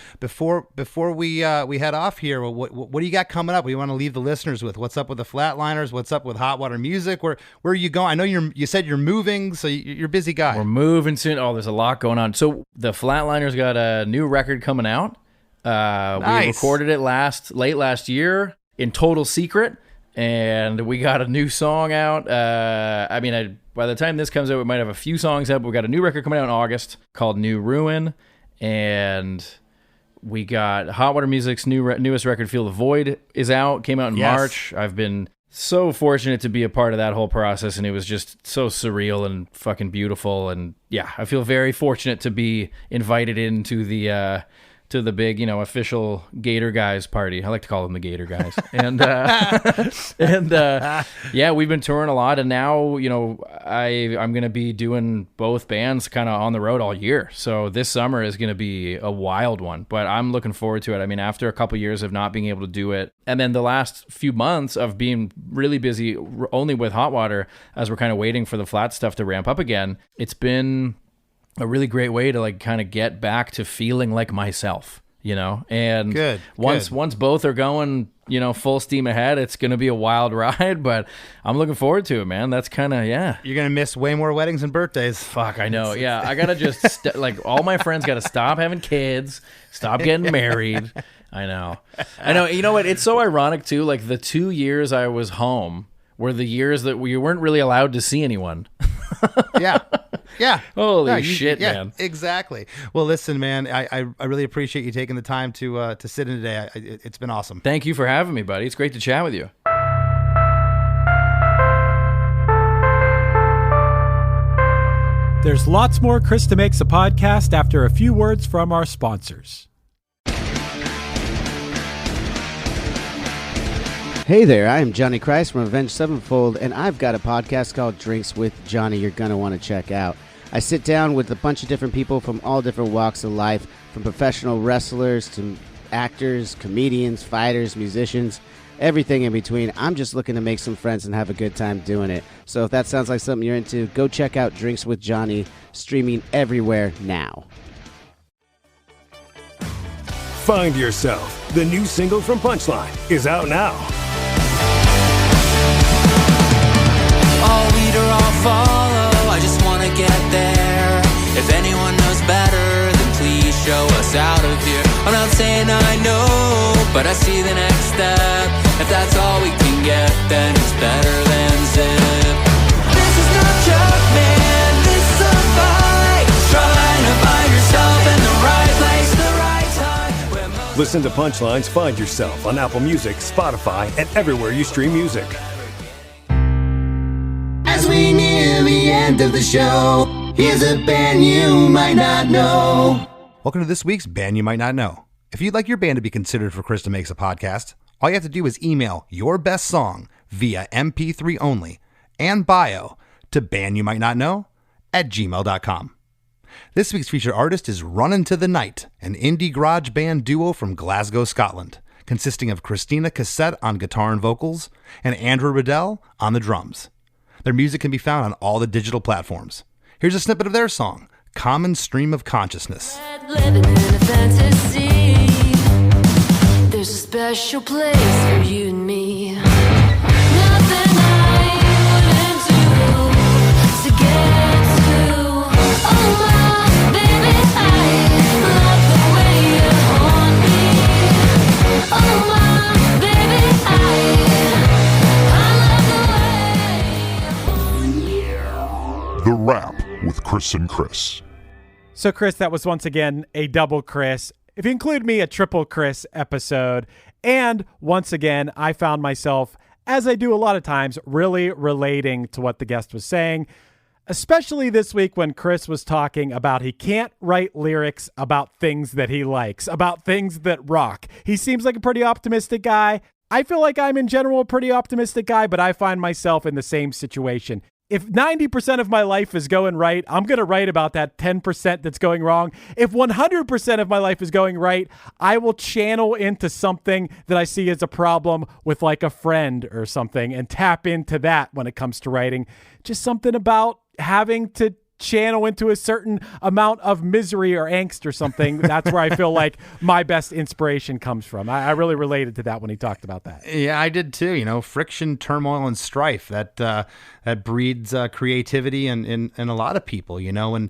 before we head off here, what do you got coming up? What do you want to leave the listeners with? What's up with the Flatliners? What's up with Hot Water Music? Where are you going? I know you said you're moving, so you're a busy guy. We're moving soon. Oh, there's a lot going on. So the Flatliners got a new record coming out. Nice. We recorded it late last year in total secret. and we got a new song out. By the time this comes out, we might have a few songs out, but we got a new record coming out in August called New Ruin, and we got Hot Water Music's newest record, Feel the Void, is out, came out in March. I've been so fortunate to be a part of that whole process, and it was just so surreal and fucking beautiful, and yeah, I feel very fortunate to be invited into the big, official Gator Guys party. I like to call them the Gator Guys. And yeah, we've been touring a lot, and now, I'm going to be doing both bands kind of on the road all year. So this summer is going to be a wild one, but I'm looking forward to it. I mean, after a couple years of not being able to do it, and then the last few months of being really busy only with Hot Water as we're kind of waiting for the Flat stuff to ramp up again, it's been a really great way to kind of get back to feeling like myself, and once both are going, full steam ahead, it's going to be a wild ride, but I'm looking forward to it, man. That's kind of, yeah. You're going to miss way more weddings and birthdays. Fuck, I know. Yeah. I got to just all my friends got to stop having kids, stop getting married. I know. You know what? It's so ironic too. Like the 2 years I was home were the years that we weren't really allowed to see anyone. Yeah. Holy shit, man. Exactly. Well, listen, man, I really appreciate you taking the time to sit in today. It's been awesome. Thank you for having me, buddy. It's great to chat with you. There's lots more Chris DeMakes a podcast after a few words from our sponsors. Hey there, I am Johnny Christ from Avenged Sevenfold, and I've got a podcast called Drinks with Johnny you're going to want to check out. I sit down with a bunch of different people from all different walks of life, from professional wrestlers to actors, comedians, fighters, musicians, everything in between. I'm just looking to make some friends and have a good time doing it. So if that sounds like something you're into, go check out Drinks with Johnny, streaming everywhere now. Find Yourself, the new single from Punchline, is out now. All lead or all follow, I just wanna get there. If anyone knows better, then please show us out of here. I'm not saying I know, but I see the next step. If that's all we can get, then it's better than zip. This is no joke, man, this is a fight. Trying to find yourself in the right place, the right time. Listen to Punchline's Find Yourself on Apple Music, Spotify, and everywhere you stream music. As we near the end of the show, here's a band you might not know. Welcome to this week's Band You Might Not Know. If you'd like your band to be considered for Chris DeMakes a podcast, all you have to do is email your best song via MP3 only and bio to bandyoumightnotknow@gmail.com. This week's featured artist is Runnin' to the Night, an indie garage band duo from Glasgow, Scotland, consisting of Christina Cassette on guitar and vocals and Andrew Riddell on the drums. Their music can be found on all the digital platforms. Here's a snippet of their song, Common Stream of Consciousness. Living in a fantasy, there's a special place for you and me. Nothing I wouldn't do to get to. Oh my baby, I love the way you haunt me. Oh my baby, I The Wrap with Chris and Chris. So, Chris, that was once again a double Chris. If you include me, a triple Chris episode. And once again, I found myself, as I do a lot of times, really relating to what the guest was saying, especially this week when Chris was talking about he can't write lyrics about things that he likes, about things that rock. He seems like a pretty optimistic guy. I feel like I'm in general a pretty optimistic guy, but I find myself in the same situation. If 90% of my life is going right, I'm going to write about that 10% that's going wrong. If 100% of my life is going right, I will channel into something that I see as a problem with like a friend or something and tap into that when it comes to writing. Just something about having to channel into a certain amount of misery or angst or something. That's where I feel like my best inspiration comes from. I really related to that when he talked about that. Yeah, I did too. You know, friction, turmoil, and strife that breeds creativity in a lot of people. You know, and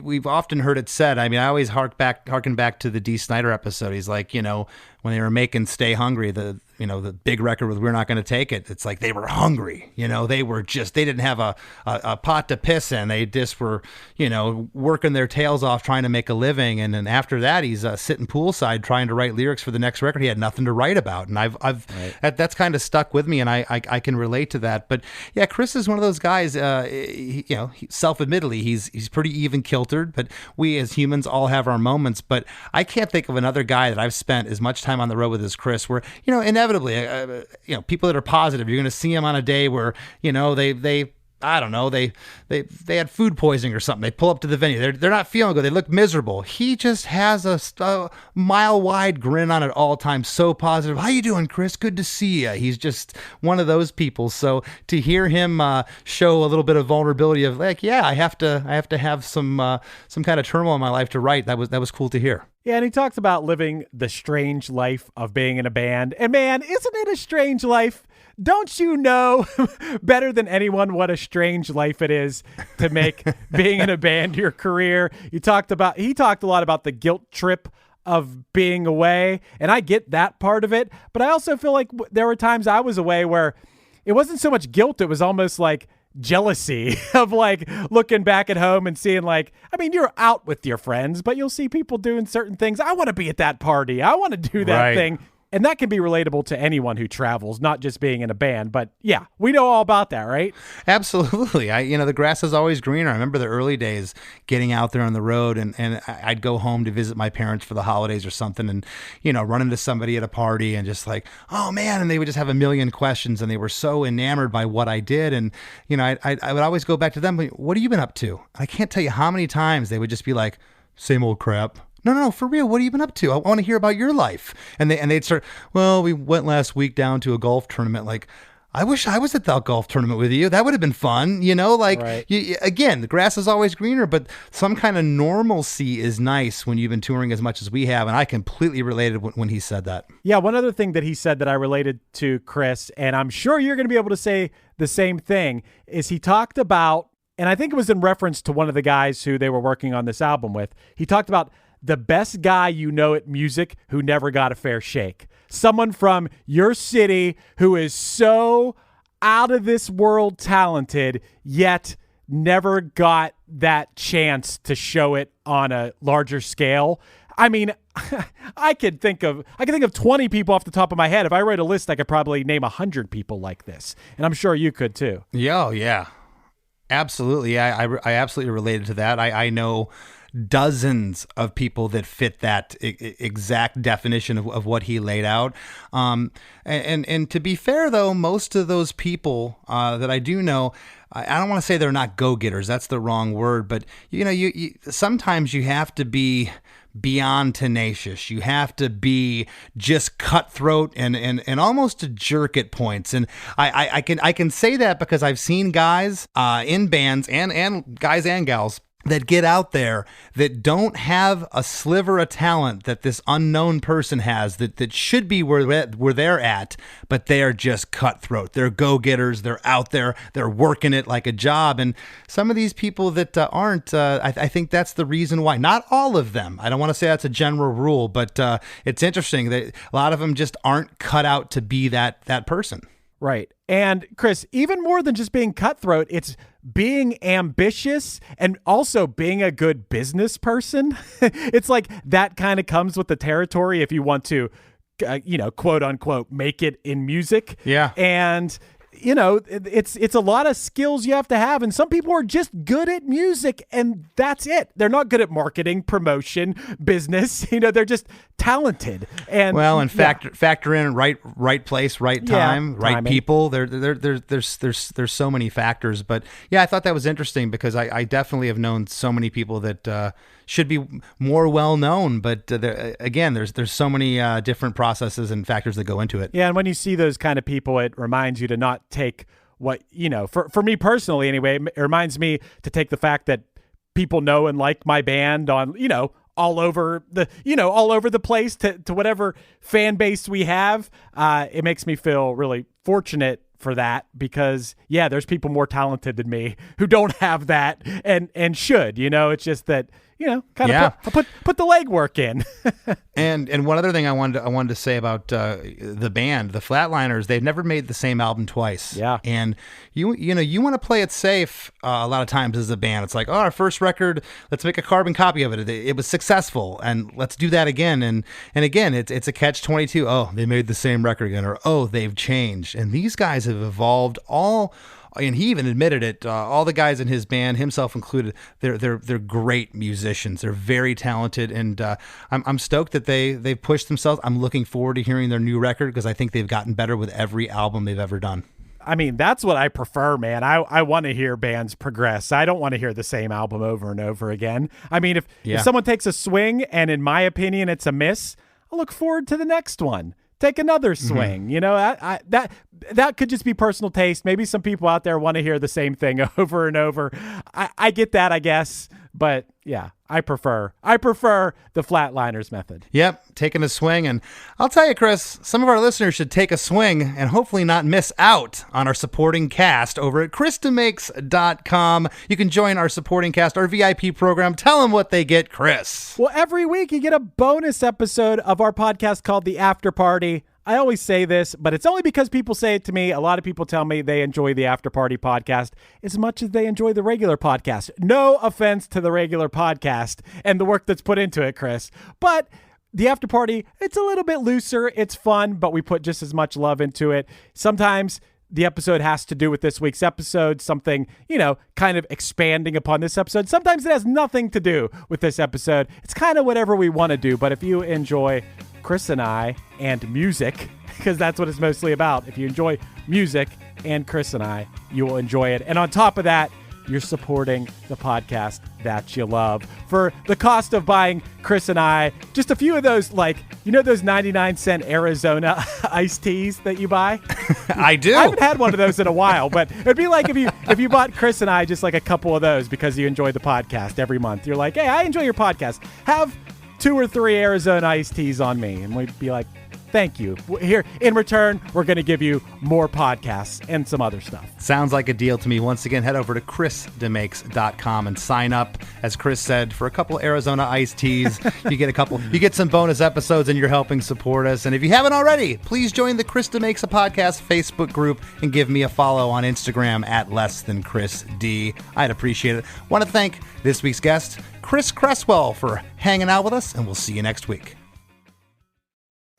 we've often heard it said. I mean, I always harken back to the Dee Snider episode. He's like, you know, when they were making "Stay Hungry," the big record with We're Not Gonna Take It, it's like they were hungry. They didn't have a pot to piss in. They just were, working their tails off trying to make a living. And then after that, he's sitting poolside trying to write lyrics for the next record. He had nothing to write about. And that's kind of stuck with me, and I can relate to that. But yeah, Chris is one of those guys, self-admittedly, he's pretty even kiltered, but we as humans all have our moments. But I can't think of another guy that I've spent as much time on the road with as Chris, where, inevitably, people that are positive, you're going to see them on a day where, they I don't know, they had food poisoning or something. They pull up to the venue. They're not feeling good. They look miserable. He just has a mile-wide grin on at all times. So positive. How you doing, Chris? Good to see you. He's just one of those people. So to hear him show a little bit of vulnerability of like, yeah, I have to have some kind of turmoil in my life to write. That was cool to hear. Yeah, and he talks about living the strange life of being in a band. And man, isn't it a strange life? Don't you know better than anyone what a strange life it is to make being in a band your career? He talked a lot about the guilt trip of being away, and I get that part of it, but I also feel like there were times I was away where it wasn't so much guilt, it was almost like jealousy of like looking back at home and seeing like, I mean, you're out with your friends, but you'll see people doing certain things. I want to be at that party. I want to do that thing. And that can be relatable to anyone who travels, not just being in a band. But yeah, we know all about that, right? Absolutely. The grass is always greener. I remember the early days getting out there on the road, and I'd go home to visit my parents for the holidays or something, and, run into somebody at a party and just like, oh man, and they would just have a million questions, and they were so enamored by what I did. And, I would always go back to them, what have you been up to? I can't tell you how many times they would just be like, same old crap. No, for real. What have you been up to? I want to hear about your life. And they'd start, well, we went last week down to a golf tournament. Like, I wish I was at that golf tournament with you. That would have been fun. Right. Again, the grass is always greener, but some kind of normalcy is nice when you've been touring as much as we have. And I completely related when he said that. Yeah. One other thing that he said that I related to, Chris, and I'm sure you're going to be able to say the same thing, is he talked about, and I think it was in reference to one of the guys who they were working on this album with. He talked about the best guy at music who never got a fair shake. Someone from your city who is so out of this world talented, yet never got that chance to show it on a larger scale. I mean, I could think of 20 people off the top of my head. If I write a list, I could probably name 100 people like this. And I'm sure you could too. Yeah. Absolutely. I absolutely related to that. I know dozens of people that fit that exact definition of what he laid out. And to be fair, though, most of those people that I do know, I don't want to say they're not go-getters. That's the wrong word. But, you sometimes you have to be beyond tenacious. You have to be just cutthroat and almost a jerk at points. And I can say that because I've seen guys in bands and guys and gals that get out there that don't have a sliver of talent that this unknown person has that should be where they're at, but they are just cutthroat. They're go-getters. They're out there. They're working it like a job. And some of these people that aren't, I think that's the reason why. Not all of them. I don't want to say that's a general rule, but it's interesting that a lot of them just aren't cut out to be that person. Right. And Chris, even more than just being cutthroat, it's being ambitious and also being a good business person. It's like that kind of comes with the territory if you want to, quote unquote, make it in music. Yeah. And it's a lot of skills you have to have, and some people are just good at music, and that's it. They're not good at marketing, promotion, business. They're just talented. And factor in right place, right time, right timing. People. There's so many factors, but yeah, I thought that was interesting because I definitely have known so many people that should be more well known, but there's so many different processes and factors that go into it. Yeah, and when you see those kind of people, it reminds you to not take what, for me personally anyway, it reminds me to take the fact that people know and like my band on, all over the place to whatever fan base we have. It makes me feel really fortunate for that because there's people more talented than me who don't have that and should, it's just that, kind of put the legwork in. And one other thing I wanted to say about the band, the Flatliners, they've never made the same album twice. Yeah. And you want to play it safe a lot of times as a band. It's like, oh, our first record, let's make a carbon copy of it. It was successful, and let's do that again. And again, it's a catch-22. Oh, they made the same record again, or oh, they've changed. And these guys have evolved and he even admitted it. All the guys in his band, himself included, they're great musicians. They're very talented, and I'm stoked that they've pushed themselves. I'm looking forward to hearing their new record because I think they've gotten better with every album they've ever done. I mean, that's what I prefer, man. I want to hear bands progress. I don't want to hear the same album over and over again. I mean, if someone takes a swing and in my opinion it's a miss, I'll look forward to the next one. Take another swing. That could just be personal taste. Maybe some people out there want to hear the same thing over and over. I get that, I guess. But yeah, I prefer the Flatliners method. Yep, taking a swing. And I'll tell you, Chris, some of our listeners should take a swing and hopefully not miss out on our supporting cast over at ChrisDeMakes.com. You can join our supporting cast, our VIP program. Tell them what they get, Chris. Well, every week you get a bonus episode of our podcast called The After Party. I always say this, but it's only because people say it to me. A lot of people tell me they enjoy the After Party podcast as much as they enjoy the regular podcast. No offense to the regular podcast and the work that's put into it, Chris. But the After Party, it's a little bit looser. It's fun, but we put just as much love into it. Sometimes the episode has to do with this week's episode, something, kind of expanding upon this episode. Sometimes it has nothing to do with this episode. It's kind of whatever we want to do. But if you enjoy Chris and I and music, because that's what it's mostly about. If you enjoy music and Chris and I, you will enjoy it. And on top of that, you're supporting the podcast that you love. For the cost of buying Chris and I, just a few of those, those 99-cent Arizona iced teas that you buy? I do. I haven't had one of those in a while, but it'd be like if you bought Chris and I just like a couple of those because you enjoy the podcast every month. You're like, hey, I enjoy your podcast. Have 2 or 3 Arizona iced teas on me. And we'd be like, thank you. Here, in return, we're going to give you more podcasts and some other stuff. Sounds like a deal to me. Once again, head over to ChrisDeMakes.com and sign up. As Chris said, for a couple Arizona iced teas, you get some bonus episodes and you're helping support us. And if you haven't already, please join the Chris DeMakes a Podcast Facebook group and give me a follow on Instagram at @LessThanChrisD. I'd appreciate it. Want to thank this week's guest, Chris Cresswell, for hanging out with us, and we'll see you next week.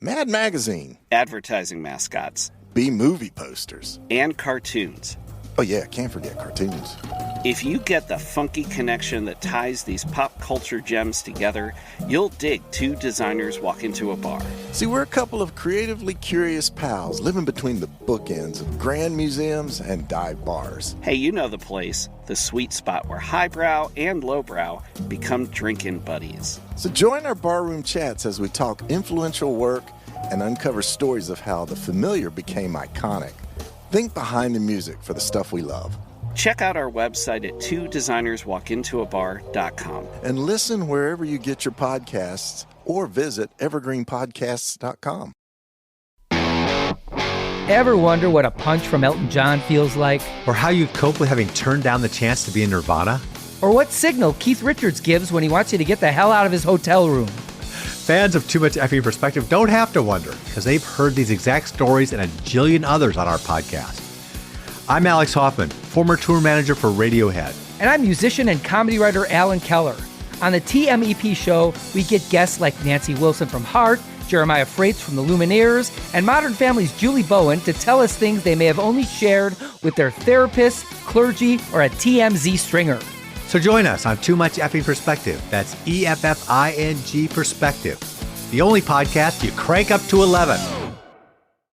Mad Magazine. Advertising mascots. B-movie posters. And cartoons. Oh yeah, can't forget cartoons. If you get the funky connection that ties these pop culture gems together, you'll dig 2 Designers Walk Into a Bar. See, we're a couple of creatively curious pals living between the bookends of grand museums and dive bars. Hey, you know the place, the sweet spot where highbrow and lowbrow become drinking buddies. So join our barroom chats as we talk influential work and uncover stories of how the familiar became iconic. Think behind the music for the stuff we love. Check out our website at 2designerswalkintoabar.com. And listen wherever you get your podcasts or visit evergreenpodcasts.com. Ever wonder what a punch from Elton John feels like? Or how you'd cope with having turned down the chance to be in Nirvana? Or what signal Keith Richards gives when he wants you to get the hell out of his hotel room? Fans of Too Much Effing Perspective don't have to wonder, because they've heard these exact stories and a jillion others on our podcast. I'm Alex Hoffman, former tour manager for Radiohead. And I'm musician and comedy writer Alan Keller. On the TMEP show, we get guests like Nancy Wilson from Heart, Jeremiah Freites from the Lumineers, and Modern Family's Julie Bowen to tell us things they may have only shared with their therapist, clergy, or a TMZ stringer. So join us on Too Much Effing Perspective. That's EFFING Perspective. The only podcast you crank up to 11.